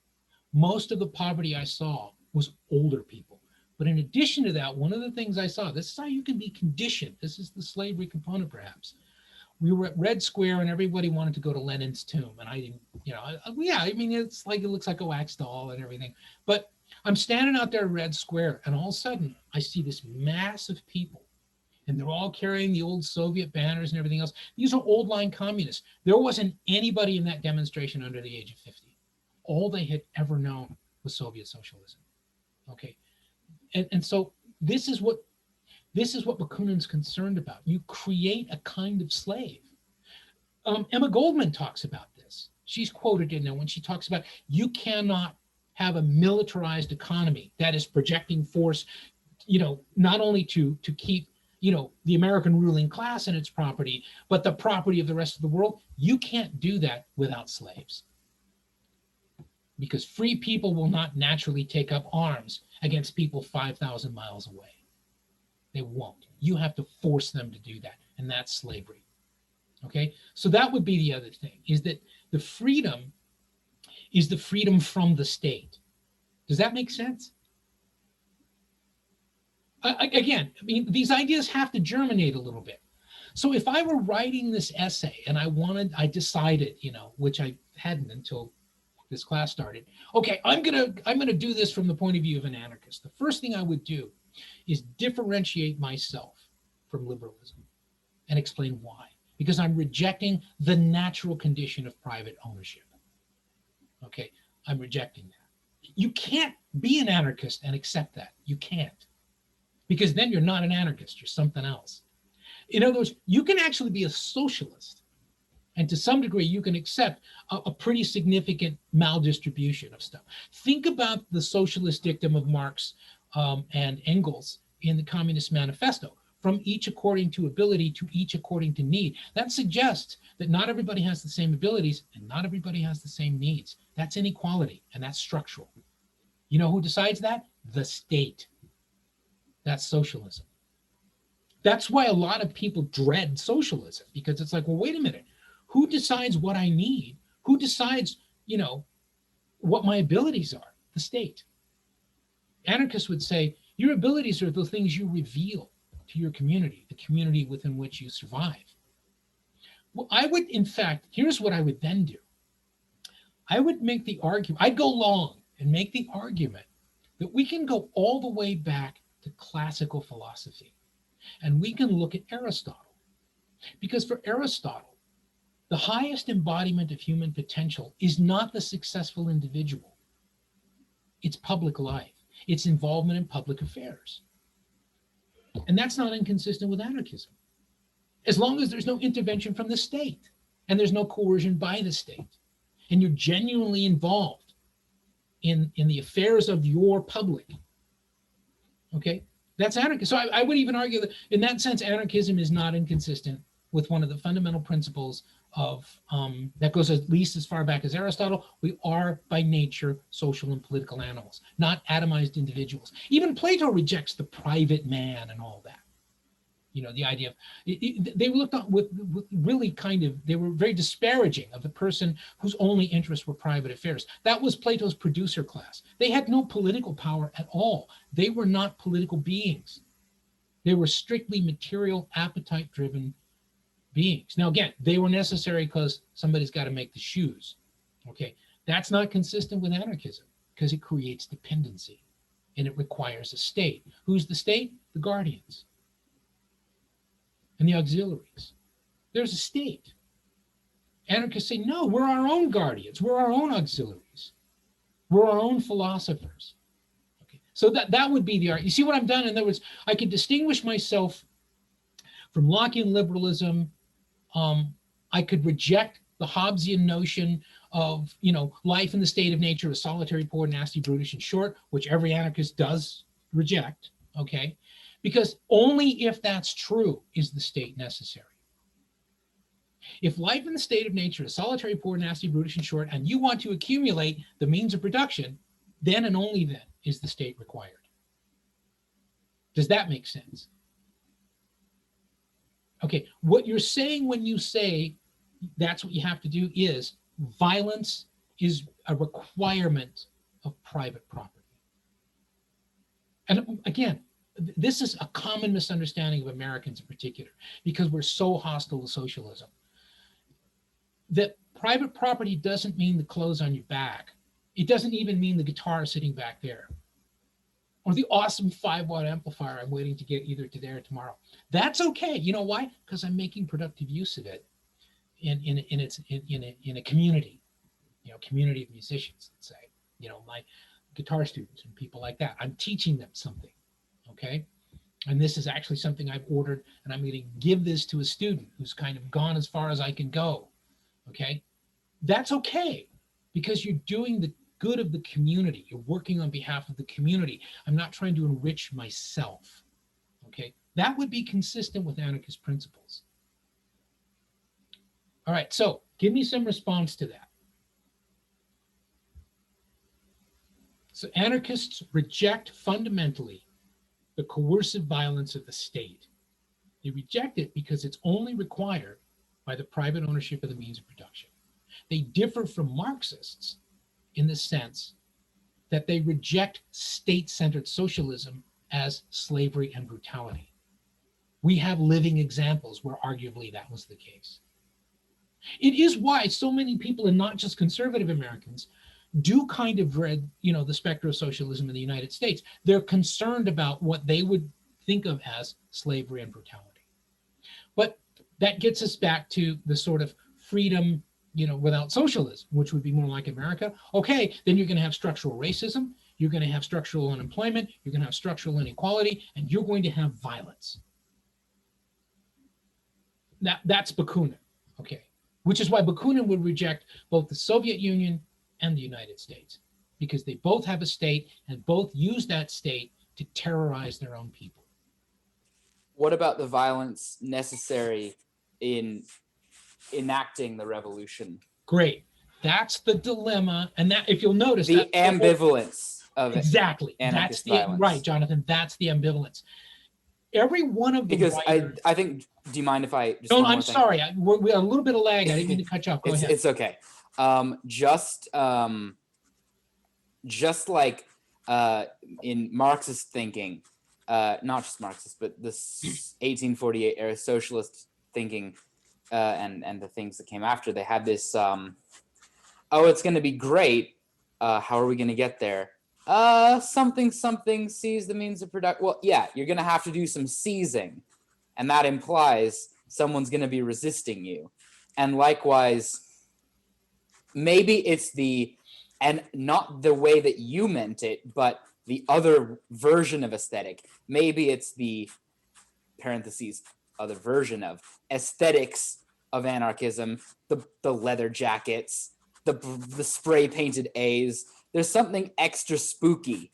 Most of the poverty I saw was older people. But in addition to that, one of the things I saw, this is how you can be conditioned. This is the slavery component, perhaps. We were at Red Square and everybody wanted to go to Lenin's tomb. And I didn't, it's like, it looks like a wax doll and everything. But I'm standing out there at Red Square and all of a sudden I see this mass of people and they're all carrying the old Soviet banners and everything else. These are old line communists. There wasn't anybody in that demonstration under the age of 50. All they had ever known was Soviet socialism. Okay. And so this is what Bakunin's concerned about. You create a kind of slave. Emma Goldman talks about this. She's quoted in there when she talks about you cannot have a militarized economy that is projecting force, not only to keep, the American ruling class and its property, but the property of the rest of the world. You can't do that without slaves. because free people will not naturally take up arms against people 5,000 miles away. They won't. You have to force them to do that, and that's slavery. Okay, so that would be the other thing, is that the freedom is the freedom from the state. Does that make sense? Again, I mean, these ideas have to germinate a little bit. So if I were writing this essay and I decided, which I hadn't until this class started, okay, I'm gonna do this from the point of view of an anarchist. The first thing I would do is differentiate myself from liberalism and explain why. Because I'm rejecting the natural condition of private ownership. Okay, I'm rejecting that. You can't be an anarchist and accept that. You can't. Because then you're not an anarchist, you're something else. In other words, you can actually be a socialist, and to some degree you can accept a pretty significant maldistribution of stuff. Think about the socialist dictum of Marx and Engels in the Communist Manifesto: from each according to ability, to each according to need. That suggests that not everybody has the same abilities and not everybody has the same needs. That's inequality, and that's structural. You know who decides that? The state. That's socialism. That's why a lot of people dread socialism, because it's like, well, wait a minute, who decides what I need? Who decides, what my abilities are? The state. Anarchists would say, your abilities are the things you reveal to your community, the community within which you survive. Well, I would, in fact, here's what I would then do. I would make the argument, I'd go long and make the argument that we can go all the way back to classical philosophy, and we can look at Aristotle. Because for Aristotle, the highest embodiment of human potential is not the successful individual. It's public life. It's involvement in public affairs. And that's not inconsistent with anarchism, as long as there's no intervention from the state and there's no coercion by the state, and you're genuinely involved in the affairs of your public. Okay, that's anarchism. So I would even argue that in that sense, anarchism is not inconsistent with one of the fundamental principles of, that goes at least as far back as Aristotle: we are by nature social and political animals, not atomized individuals. Even Plato rejects the private man and all that. The idea of, they looked at with really they were very disparaging of the person whose only interests were private affairs. That was Plato's producer class. They had no political power at all. They were not political beings. They were strictly material, appetite-driven beings. Now, again, they were necessary because somebody's got to make the shoes. Okay, that's not consistent with anarchism, because it creates dependency and it requires a state. Who's the state? The guardians and the auxiliaries. There's a state. Anarchists say, no, we're our own guardians. We're our own auxiliaries. We're our own philosophers. Okay, so that would be the argument. You see what I've done? In other words, I could distinguish myself from Lockean liberalism. I could reject the Hobbesian notion of, life in the state of nature is solitary, poor, nasty, brutish, and short, which every anarchist does reject, okay? Because only if that's true is the state necessary. If life in the state of nature is solitary, poor, nasty, brutish, and short, and you want to accumulate the means of production, then and only then is the state required. Does that make sense? Okay, what you're saying when you say that's what you have to do is violence is a requirement of private property. And again, this is a common misunderstanding of Americans in particular, because we're so hostile to socialism. That private property doesn't mean the clothes on your back. It doesn't even mean the guitar sitting back there, or the awesome 5-watt amplifier I'm waiting to get either today or tomorrow. That's okay. You know why? Because I'm making productive use of it in a community, community of musicians, let's say, my guitar students and people like that. I'm teaching them something, okay? And this is actually something I've ordered, and I'm going to give this to a student who's kind of gone as far as I can go, okay? That's okay, because you're doing the good of the community. You're working on behalf of the community. I'm not trying to enrich myself, okay? That would be consistent with anarchist principles. All right, so give me some response to that. So anarchists reject fundamentally the coercive violence of the state. They reject it because it's only required by the private ownership of the means of production. They differ from Marxists in the sense that they reject state-centered socialism as slavery and brutality. We have living examples where arguably that was the case. It is why so many people, and not just conservative Americans, do kind of dread, the specter of socialism in the United States. They're concerned about what they would think of as slavery and brutality. But that gets us back to the sort of freedom, without socialism, which would be more like America. Okay, then you're going to have structural racism, you're going to have structural unemployment, you're going to have structural inequality, and you're going to have violence. That's Bakunin, okay? Which is why Bakunin would reject both the Soviet Union and the United States, because they both have a state and both use that state to terrorize their own people. What about the violence necessary in enacting the revolution? Great. That's the dilemma. And that, if you'll notice, the ambivalence of it. Exactly. That's the violence. Right, Jonathan. That's the ambivalence. Every one of the because writers, I think. Do you mind if I? No, I'm sorry. We have a little bit of lag. I didn't mean to cut you off. Go ahead. It's okay. Just like in Marxist thinking, not just Marxist, but this 1848 era socialist thinking, and the things that came after, they had this. It's going to be great. How are we going to get there? Something seize the means of production. Well, yeah, you're going to have to do some seizing, and that implies someone's going to be resisting you. And likewise, maybe it's and not the way that you meant it, but the other version of aesthetic. Maybe it's the parentheses other version of aesthetics of anarchism, the leather jackets, the spray painted A's. There's something extra spooky,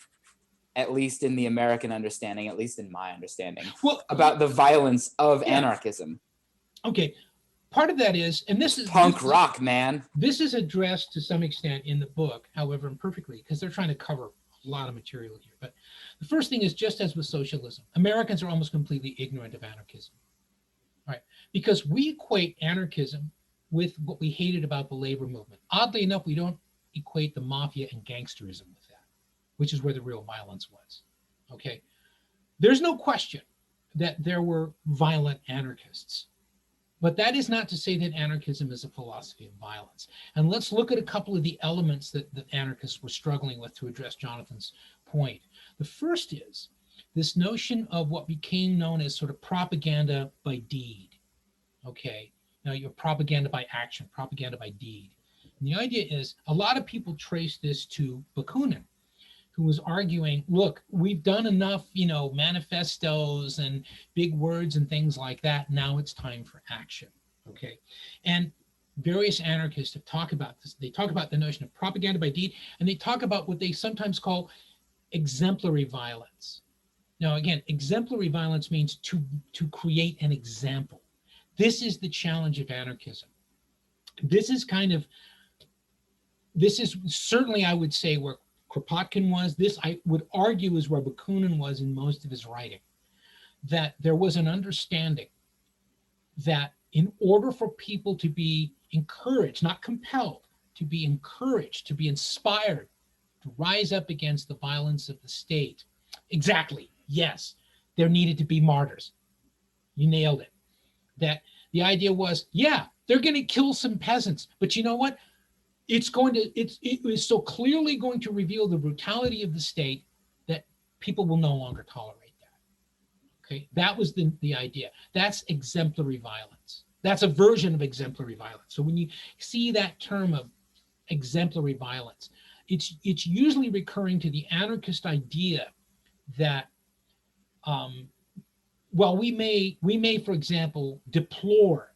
at least in the American understanding, at least in my understanding, about the violence of anarchism. Okay. Part of that is, and this is punk rock, man. This is addressed to some extent in the book, however imperfectly, because they're trying to cover a lot of material here. But the first thing is, just as with socialism, Americans are almost completely ignorant of anarchism, right? Because we equate anarchism with what we hated about the labor movement. Oddly enough, we don't equate the mafia and gangsterism with that, which is where the real violence was, okay? There's no question that there were violent anarchists. But that is not to say that anarchism is a philosophy of violence. And let's look at a couple of the elements that anarchists were struggling with to address Jonathan's point. The first is this notion of what became known as sort of propaganda by deed. Okay, now you're propaganda by action, propaganda by deed. And the idea is a lot of people trace this to Bakunin, who was arguing, look, we've done enough, manifestos and big words and things like that. Now it's time for action, okay? And various anarchists have talked about this. They talk about the notion of propaganda by deed, and they talk about what they sometimes call exemplary violence. Now, again, exemplary violence means to create an example. This is the challenge of anarchism. This is certainly, I would say, where Kropotkin was. This, I would argue, is where Bakunin was in most of his writing, that there was an understanding that in order for people to be encouraged, not compelled, to be encouraged, to be inspired, to rise up against the violence of the state, exactly, yes, there needed to be martyrs. You nailed it. That the idea was, yeah, they're going to kill some peasants, but you know what? It is so clearly going to reveal the brutality of the state that people will no longer tolerate that. Okay, that was the idea. That's exemplary violence. That's a version of exemplary violence. So when you see that term of exemplary violence, it's usually recurring to the anarchist idea that while we may, for example, deplore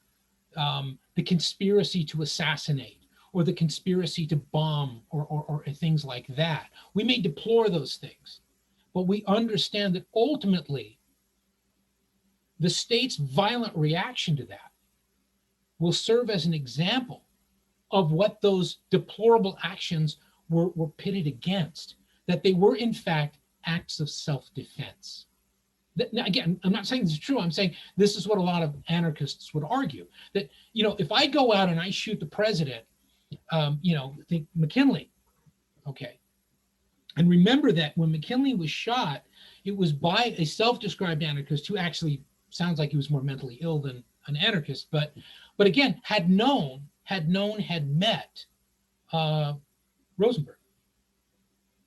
the conspiracy to assassinate, or the conspiracy to bomb, or things like that. We may deplore those things, but we understand that ultimately the state's violent reaction to that will serve as an example of what those deplorable actions were pitted against. that they were in fact acts of self-defense. Now, again, I'm not saying this is true. I'm saying this is what a lot of anarchists would argue, that, you know, if I go out and I shoot the president, you know, think McKinley, okay. And remember that when McKinley was shot, it was by a self-described anarchist who actually sounds like he was more mentally ill than an anarchist, but again, had met Rosenberg.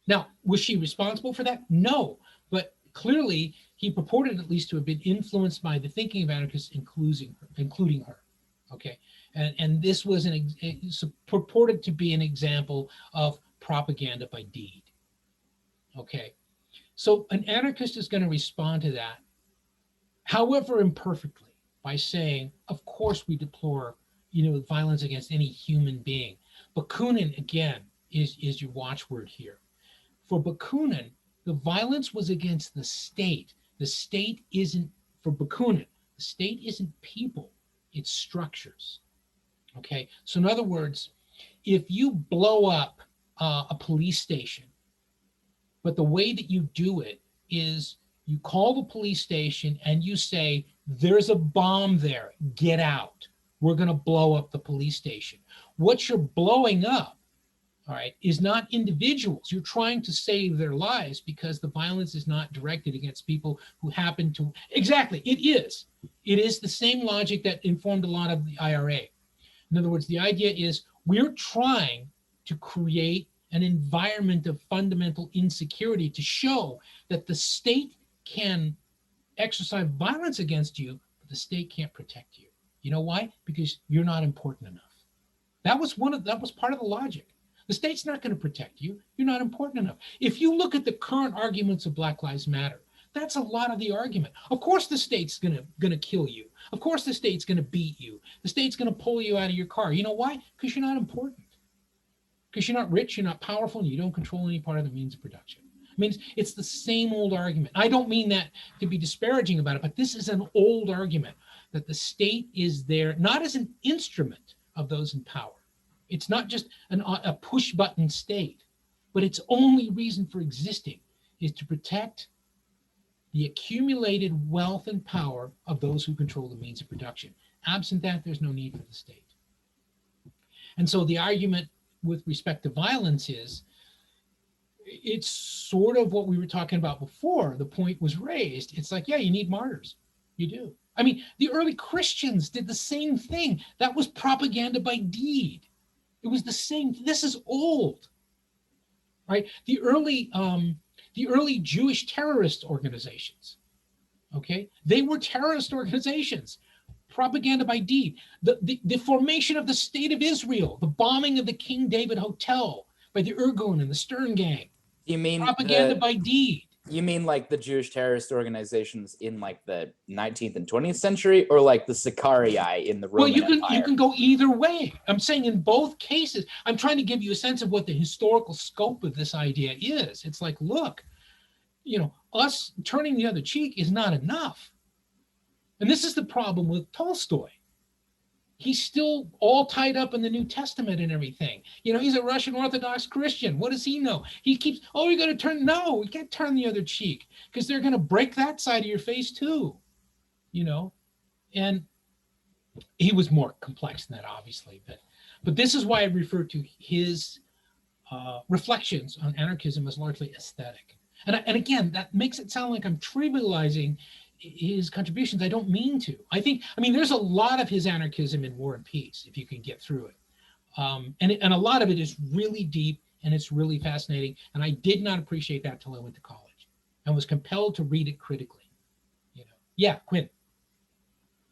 Now, was she responsible for that? No, but clearly he purported at least to have been influenced by the thinking of anarchists, including her. Okay, and this was purported to be an example of propaganda by deed. Okay, so an anarchist is going to respond to that, however imperfectly, by saying, of course we deplore, you know, violence against any human being. Bakunin, again, is your watchword here. For Bakunin, the violence was against the state. The state isn't, for Bakunin, the state isn't people, it's structures. Okay, so in other words, if you blow up a police station, but the way that you do it is you call the police station and you say, there's a bomb there, get out. We're going to blow up the police station. What you're blowing up, all right, is not individuals. You're trying to save their lives because the violence is not directed against people who happen to, exactly, it is. It is the same logic that informed a lot of the IRA. In other words, the idea is we're trying to create an environment of fundamental insecurity to show that the state can exercise violence against you, but the state can't protect you. You know why? Because you're not important enough. That was part of the logic. The state's not going to protect you. You're not important enough. If you look at the current arguments of Black Lives Matter, that's a lot of the argument. Of course the state's gonna kill you. Of course the state's gonna beat you. The state's gonna pull you out of your car. You know why? Because you're not important. Because you're not rich, you're not powerful, and you don't control any part of the means of production. I mean, it's the same old argument. I don't mean that to be disparaging about it, but this is an old argument that the state is there not as an instrument of those in power. It's not just a push button state, but its only reason for existing is to protect the accumulated wealth and power of those who control the means of production. Absent that, there's no need for the state. And so the argument with respect to violence is, it's sort of what we were talking about before the point was raised. It's like, yeah, you need martyrs. You do. I mean, the early Christians did the same thing. That was propaganda by deed. It was the same. This is old, right? The early Jewish terrorist organizations, okay? They were terrorist organizations, propaganda by deed. The formation of the State of Israel, the bombing of the King David Hotel by the Irgun and the Stern Gang. You mean propaganda by deed? You mean like the Jewish terrorist organizations in like the 19th and 20th century, or like the Sicarii in the Roman Empire? You can go either way. I'm saying in both cases, I'm trying to give you a sense of what the historical scope of this idea is. It's like, look, you know, us turning the other cheek is not enough. And this is the problem with Tolstoy. He's still all tied up in the New Testament and everything. You know, he's a Russian Orthodox Christian. What does he know? He keeps, oh, you're going to turn, no, you can't turn the other cheek because they're going to break that side of your face too, you know? And he was more complex than that, obviously. But this is why I refer to his reflections on anarchism as largely aesthetic. And again, that makes it sound like I'm trivializing his contributions. I don't mean to. I mean, there's a lot of his anarchism in War and Peace, if you can get through it. And a lot of it is really deep and it's really fascinating. And I did not appreciate that till I went to college and was compelled to read it critically. You know, yeah, Quinn.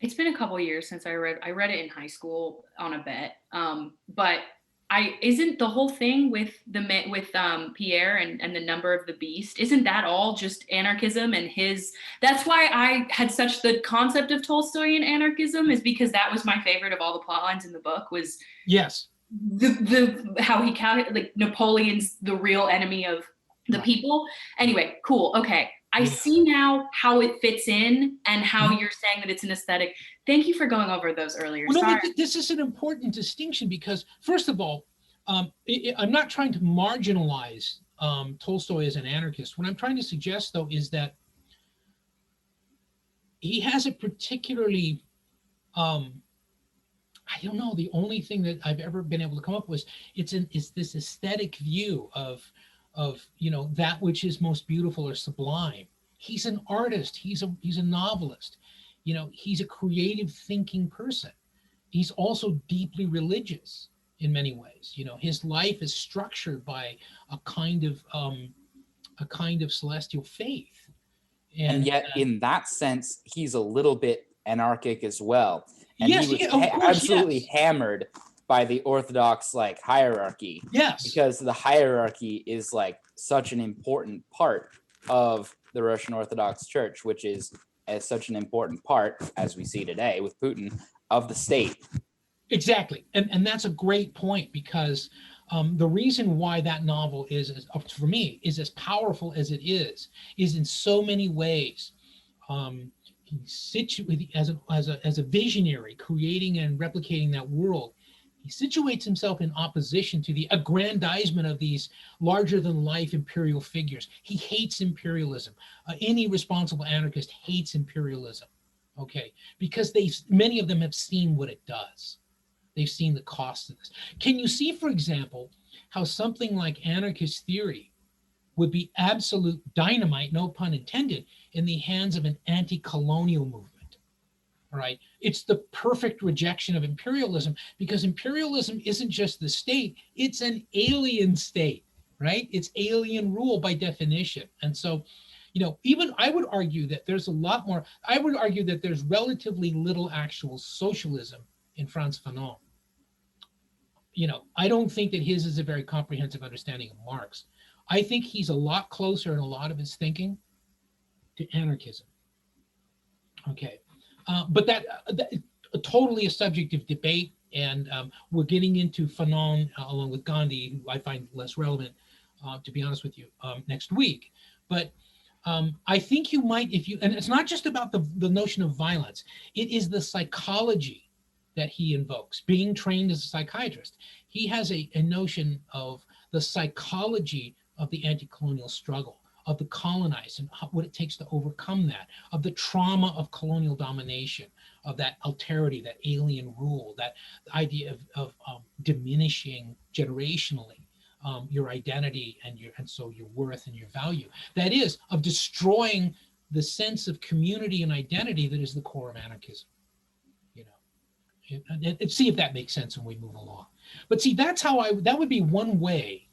It's been a couple of years since I read it in high school on a bet. But isn't the whole thing with Pierre and the Number of the Beast, isn't that all just anarchism and that's why I had such the concept of Tolstoyan anarchism, is because that was my favorite of all the plot lines in the book, was yes, how he counted, like, Napoleon's the real enemy of the people. Anyway, cool. Okay. I see now how it fits in and how you're saying that it's an aesthetic. Thank you for going over those earlier. Well, no, this is an important distinction because, first of all, I'm not trying to marginalize Tolstoy as an anarchist. What I'm trying to suggest, though, is that he has a particularly, I don't know, the only thing that I've ever been able to come up with is this aesthetic view of that which is most beautiful or sublime. He's an artist. He's a novelist. He's a creative thinking person. He's also deeply religious in many ways. His life is structured by a kind of celestial faith. And yet, in that sense, he's a little bit anarchic as well. And yes, he was of course, absolutely yes. hammered by the Orthodox hierarchy. Yes. Because the hierarchy is such an important part of the Russian Orthodox Church, which is as such an important part, as we see today with Putin, of the state. Exactly. And that's a great point, because the reason why that novel for me, is as powerful as it is in so many ways. He's situated as a visionary, creating and replicating that world. He situates himself in opposition to the aggrandizement of these larger than life imperial figures. He hates imperialism. Any responsible anarchist hates imperialism. Okay, because many of them have seen what it does. They've seen the cost of this. Can you see, for example, how something like anarchist theory would be absolute dynamite, no pun intended, in the hands of an anti-colonial movement? All right, it's the perfect rejection of imperialism, because imperialism isn't just the state, it's an alien state, right? It's alien rule by definition. And so, even I would argue that there's relatively little actual socialism in Frantz Fanon. I don't think that his is a very comprehensive understanding of Marx. I think he's a lot closer in a lot of his thinking to anarchism. Okay. But that totally a subject of debate, and we're getting into Fanon along with Gandhi, who I find less relevant, to be honest with you, next week. But I think you might, and it's not just about the notion of violence, it is the psychology that he invokes. Being trained as a psychiatrist, he has a notion of the psychology of the anti-colonial struggle, of the colonized and what it takes to overcome that, of the trauma of colonial domination, of that alterity, that alien rule, that idea of diminishing generationally your identity and so your worth and your value. That is, of destroying the sense of community and identity that is the core of anarchism. And see if that makes sense when we move along. But see, that would be one way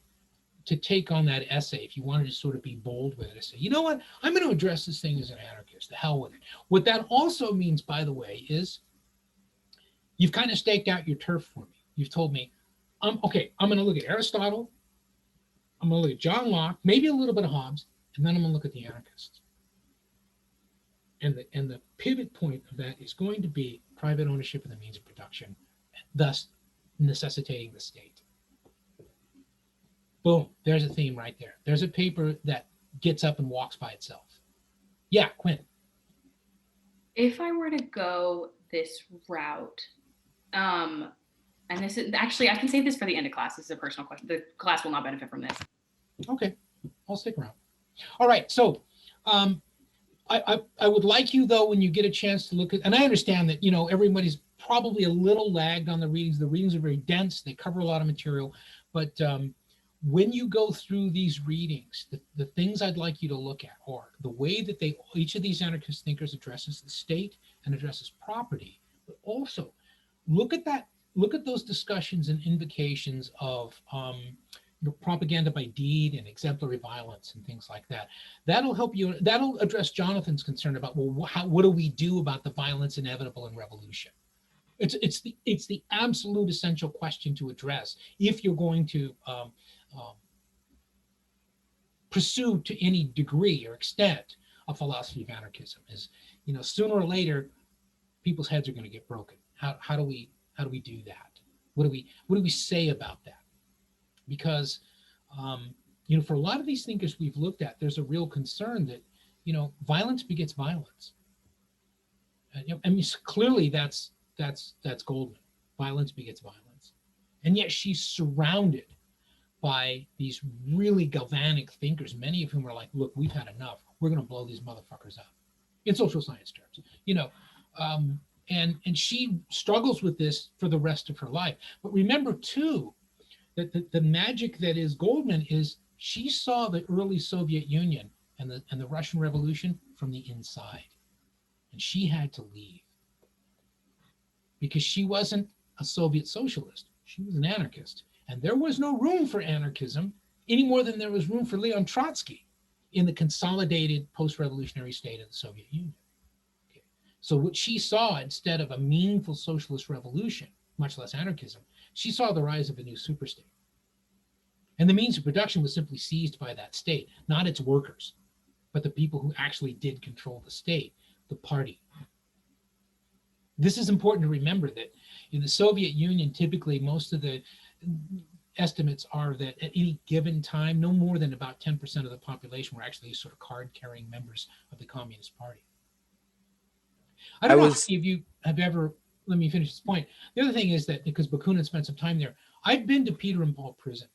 to take on that essay, if you wanted to sort of be bold with it, and say, you know what, I'm going to address this thing as an anarchist, the hell with it. What that also means, by the way, is you've kind of staked out your turf for me. You've told me, I'm going to look at Aristotle, I'm going to look at John Locke, maybe a little bit of Hobbes, and then I'm going to look at the anarchists. And the pivot point of that is going to be private ownership of the means of production, thus necessitating the state. Boom, there's a theme right there. There's a paper that gets up and walks by itself. Yeah, Quinn. If I were to go this route, and this is actually, I can save this for the end of class. This is a personal question. The class will not benefit from this. Okay, I'll stick around. All right, so I would like you, though, when you get a chance to look at, and I understand that, everybody's probably a little lagged on the readings. The readings are very dense. They cover a lot of material. But when you go through these readings, the things I'd like you to look at are the way that each of these anarchist thinkers addresses the state and addresses property, but also look at those discussions and invocations of propaganda by deed and exemplary violence and things like that. That'll help you. That'll address Jonathan's concern about, well, what do we do about the violence inevitable in revolution? It's the absolute essential question to address if you're going to pursue to any degree or extent a philosophy of anarchism. Is, sooner or later people's heads are going to get broken. How do we do that? What do we say about that? Because for a lot of these thinkers we've looked at, there's a real concern that violence begets violence. Clearly that's Goldman. Violence begets violence, and yet she's surrounded by these really galvanic thinkers, many of whom are like, look, we've had enough. We're going to blow these motherfuckers up in social science terms, and she struggles with this for the rest of her life. But remember too, that the magic that is Goldman is she saw the early Soviet Union and the Russian Revolution from the inside. And she had to leave because she wasn't a Soviet socialist. She was an anarchist. And there was no room for anarchism any more than there was room for Leon Trotsky in the consolidated post-revolutionary state of the Soviet Union. Okay. So what she saw, instead of a meaningful socialist revolution, much less anarchism, she saw the rise of a new superstate. And the means of production was simply seized by that state, not its workers, but the people who actually did control the state, the party. This is important to remember, that in the Soviet Union, typically most of the estimates are that at any given time, no more than about 10% of the population were actually sort of card-carrying members of the Communist Party. I don't know if any of you have ever, let me finish this point. The other thing is that, because Bakunin spent some time there, I've been to Peter and Paul prison,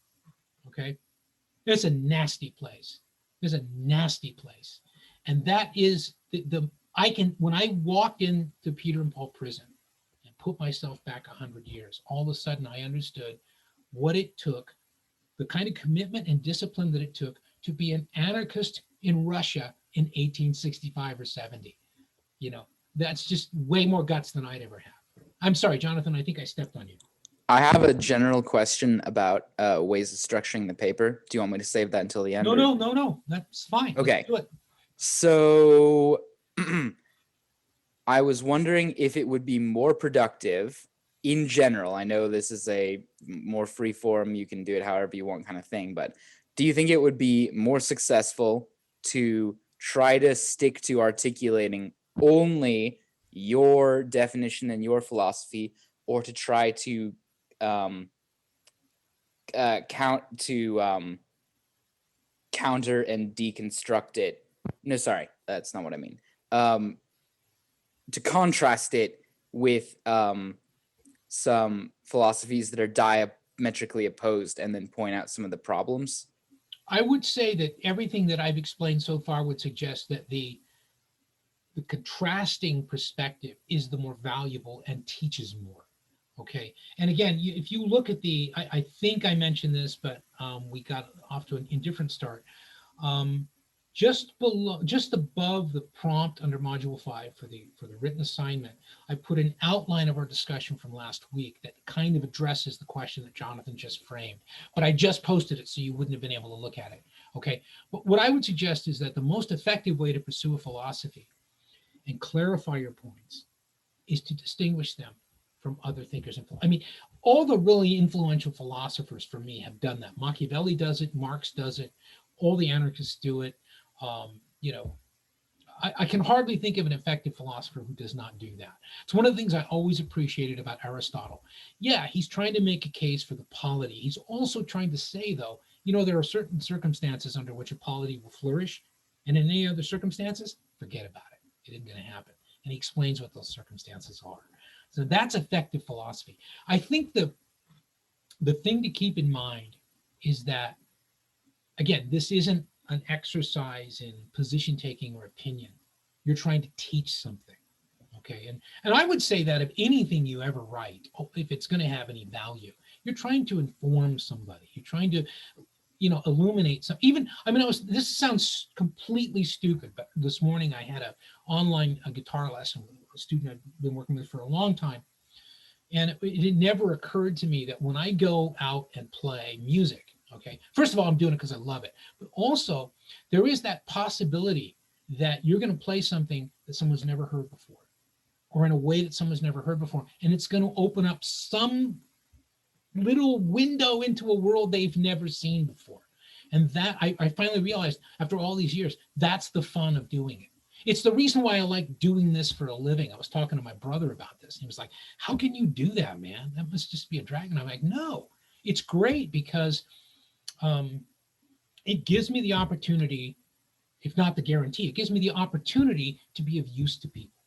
okay? It's a nasty place. It's a nasty place. And that is when I walked into Peter and Paul prison and put myself back 100 years, all of a sudden I understood what it took, the kind of commitment and discipline that it took to be an anarchist in Russia in 1865 or 70. That's just way more guts than I'd ever have. I'm sorry, Jonathan, I think I stepped on you. I have a general question about ways of structuring the paper. Do you want me to save that until the end? No. That's fine. Okay. Let's do it. So I was wondering if it would be more productive in general. I know this is a more free form, you can do it however you want kind of thing, but do you think it would be more successful to try to stick to articulating only your definition and your philosophy, or to try to counter and deconstruct it? No, sorry, that's not what I mean. To contrast it with some philosophies that are diametrically opposed, and then point out some of the problems? I would say that everything that I've explained so far would suggest that the contrasting perspective is the more valuable and teaches more. Okay. And again, if you look at I think I mentioned this, but we got off to an indifferent start. Just above the prompt under Module 5 for the written assignment, I put an outline of our discussion from last week that kind of addresses the question that Jonathan just framed. But I just posted it so you wouldn't have been able to look at it. Okay. But what I would suggest is that the most effective way to pursue a philosophy and clarify your points is to distinguish them from other thinkers. I mean, all the really influential philosophers for me have done that. Machiavelli does it, Marx does it, all the anarchists do it. I can hardly think of an effective philosopher who does not do that. It's one of the things I always appreciated about Aristotle. Yeah, he's trying to make a case for the polity. He's also trying to say, though, there are certain circumstances under which a polity will flourish, and in any other circumstances, forget about it. It isn't going to happen. And he explains what those circumstances are. So that's effective philosophy. I think the thing to keep in mind is that, again, this isn't an exercise in position taking or opinion. You're trying to teach something. Okay. And I would say that if anything you ever write, if it's going to have any value, you're trying to inform somebody. You're trying to, illuminate some, this sounds completely stupid, but this morning I had a guitar lesson with a student I've been working with for a long time. And it had never occurred to me that when I go out and play music, okay, first of all, I'm doing it because I love it, but also there is that possibility that you're going to play something that someone's never heard before, or in a way that someone's never heard before. And it's going to open up some little window into a world they've never seen before. And that I finally realized after all these years, that's the fun of doing it. It's the reason why I like doing this for a living. I was talking to my brother about this. He was like, how can you do that, man? That must just be a drag. And I'm like, no, it's great because it gives me the opportunity, if not the guarantee, it gives me the opportunity to be of use to people,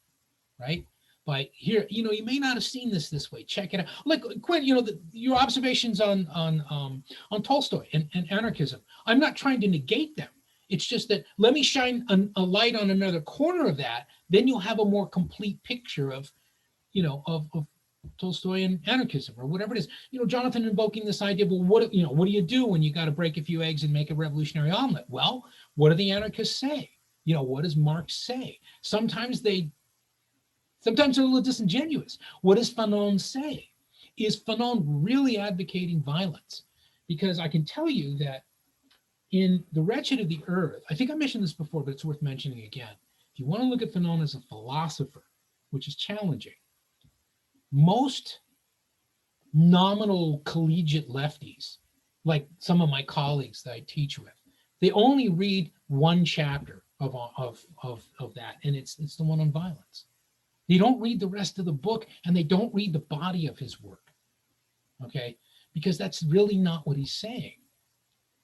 right? by here, you may not have seen this way. Check it out. Like Quinn, your observations on Tolstoy and anarchism. I'm not trying to negate them. It's just that let me shine a light on another corner of that. Then you'll have a more complete picture of Tolstoy and anarchism or whatever it is. Jonathan invoking this idea, well, what do you do when you got to break a few eggs and make a revolutionary omelet? Well, what do the anarchists say? What does Marx say? Sometimes they're a little disingenuous. What does Fanon say? Is Fanon really advocating violence? Because I can tell you that in The Wretched of the Earth, I think I mentioned this before, but it's worth mentioning again. If you want to look at Fanon as a philosopher, which is challenging, most nominal collegiate lefties, like some of my colleagues that I teach with, they only read one chapter of that, and it's the one on violence. They don't read the rest of the book, and they don't read the body of his work, okay? Because that's really not what he's saying.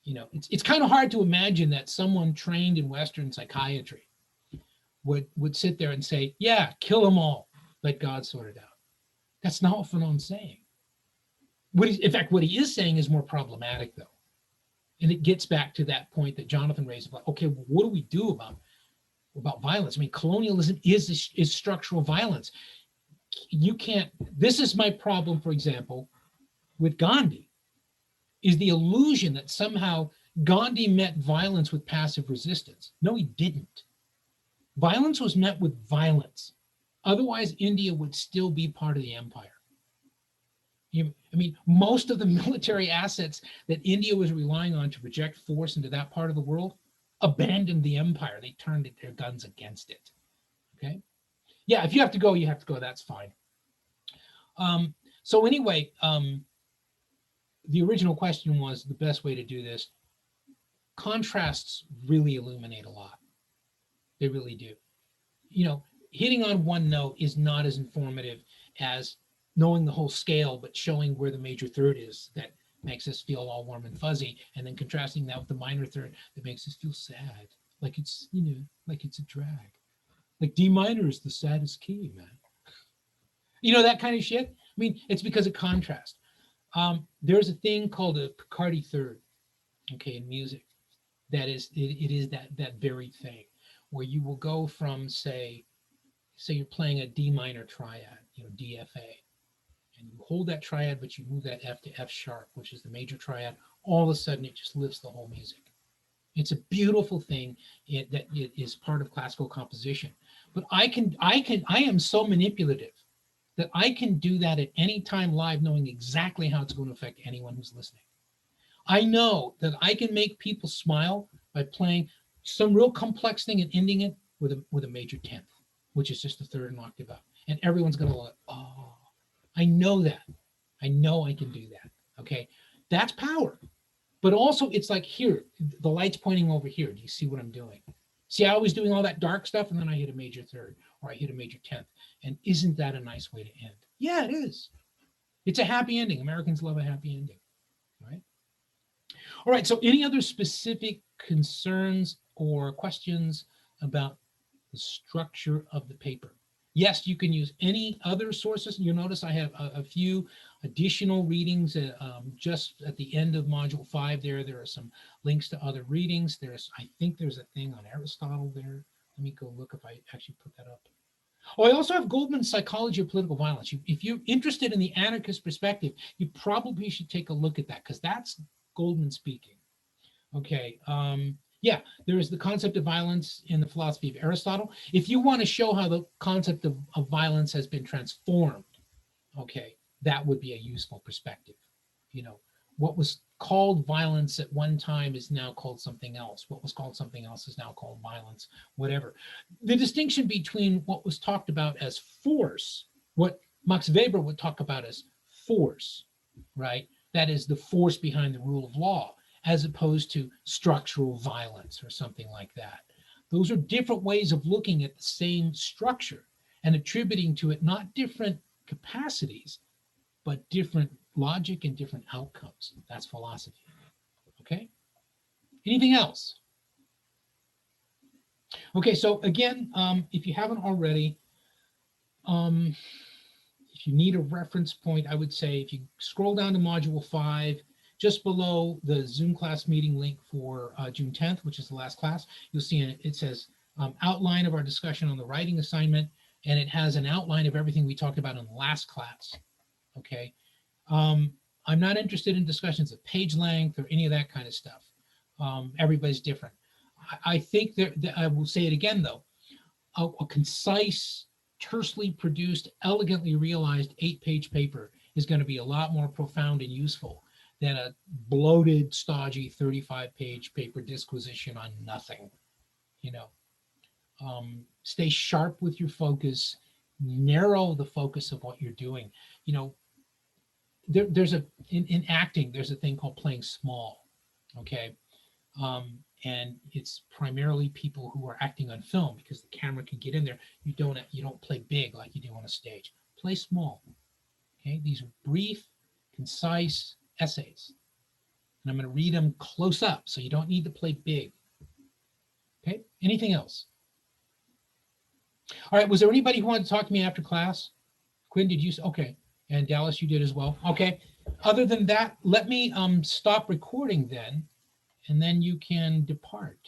It's kind of hard to imagine that someone trained in Western psychiatry would sit there and say, yeah, kill them all, let God sort it out. That's not what Fanon's saying. In fact, what he is saying is more problematic, though. And it gets back to that point that Jonathan raised about, okay, well, what do we do about violence? I mean, colonialism is structural violence. This is my problem, for example, with Gandhi, is the illusion that somehow Gandhi met violence with passive resistance. No, he didn't. Violence was met with violence. Otherwise, India would still be part of the empire. Most of the military assets that India was relying on to project force into that part of the world abandoned the empire. They turned their guns against it. Okay? Yeah, if you have to go, you have to go. That's fine. So anyway, the original question was the best way to do this. Contrasts really illuminate a lot. They really do. Hitting on one note is not as informative as knowing the whole scale, but showing where the major third is that makes us feel all warm and fuzzy, and then contrasting that with the minor third that makes us feel sad, like it's a drag. Like D minor is the saddest key, man. That kind of shit. It's because of contrast. There's a thing called a Picardy third, okay, in music. That is, it is that very thing, where you will go from, say you're playing a D minor triad, DFA, and you hold that triad, but you move that F to F sharp, which is the major triad. All of a sudden, it just lifts the whole music. It's a beautiful thing that it is part of classical composition. But I am so manipulative that I can do that at any time live, knowing exactly how it's going to affect anyone who's listening. I know that I can make people smile by playing some real complex thing and ending it with a major 10th, which is just the third and octave up. And everyone's going to look, oh, I know that. I know I can do that. Okay. That's power. But also it's like here, the light's pointing over here. Do you see what I'm doing? See, I was doing all that dark stuff and then I hit a major third or I hit a major 10th. And isn't that a nice way to end? Yeah, it is. It's a happy ending. Americans love a happy ending, right? All right. So any other specific concerns or questions about the structure of the paper? Yes, you can use any other sources. You'll notice I have a few additional readings just at the end of module 5 there. There are some links to other readings. I think there's a thing on Aristotle there. Let me go look if I actually put that up. Oh, I also have Goldman's Psychology of Political Violence. If you're interested in the anarchist perspective, you probably should take a look at that because that's Goldman speaking. Okay. Yeah, there is the concept of violence in the philosophy of Aristotle. If you want to show how the concept of violence has been transformed, okay, that would be a useful perspective. What was called violence at one time is now called something else. What was called something else is now called violence, whatever. The distinction between what was talked about as force, what Max Weber would talk about as force, right? That is the force behind the rule of law, as opposed to structural violence or something like that. Those are different ways of looking at the same structure and attributing to it not different capacities, but different logic and different outcomes. That's philosophy. Okay? Anything else? Okay, so again, if you haven't already, If you need a reference point, I would say if you scroll down to module 5, just below the Zoom class meeting link for June 10th, which is the last class, you'll see it says outline of our discussion on the writing assignment, and it has an outline of everything we talked about in the last class. Okay. I'm not interested in discussions of page length or any of that kind of stuff. Everybody's different. I think that I will say it again though, a concise, tersely produced, elegantly realized 8-page paper is going to be a lot more profound and useful than a bloated, stodgy 35-page paper disquisition on nothing. You know, stay sharp with your focus, narrow the focus of what you're doing. You know, there's in acting, there's a thing called playing small. Okay. And it's primarily people who are acting on film because the camera can get in there. You don't play big like you do on a stage. Play small. Okay, these are brief, concise essays, and I'm going to read them close up, so you don't need to play big. Okay, anything else? All right, was there anybody who wanted to talk to me after class? Quinn, did you? Okay, and Dallas, you did as well. Okay, other than that, let me stop recording then. And then you can depart.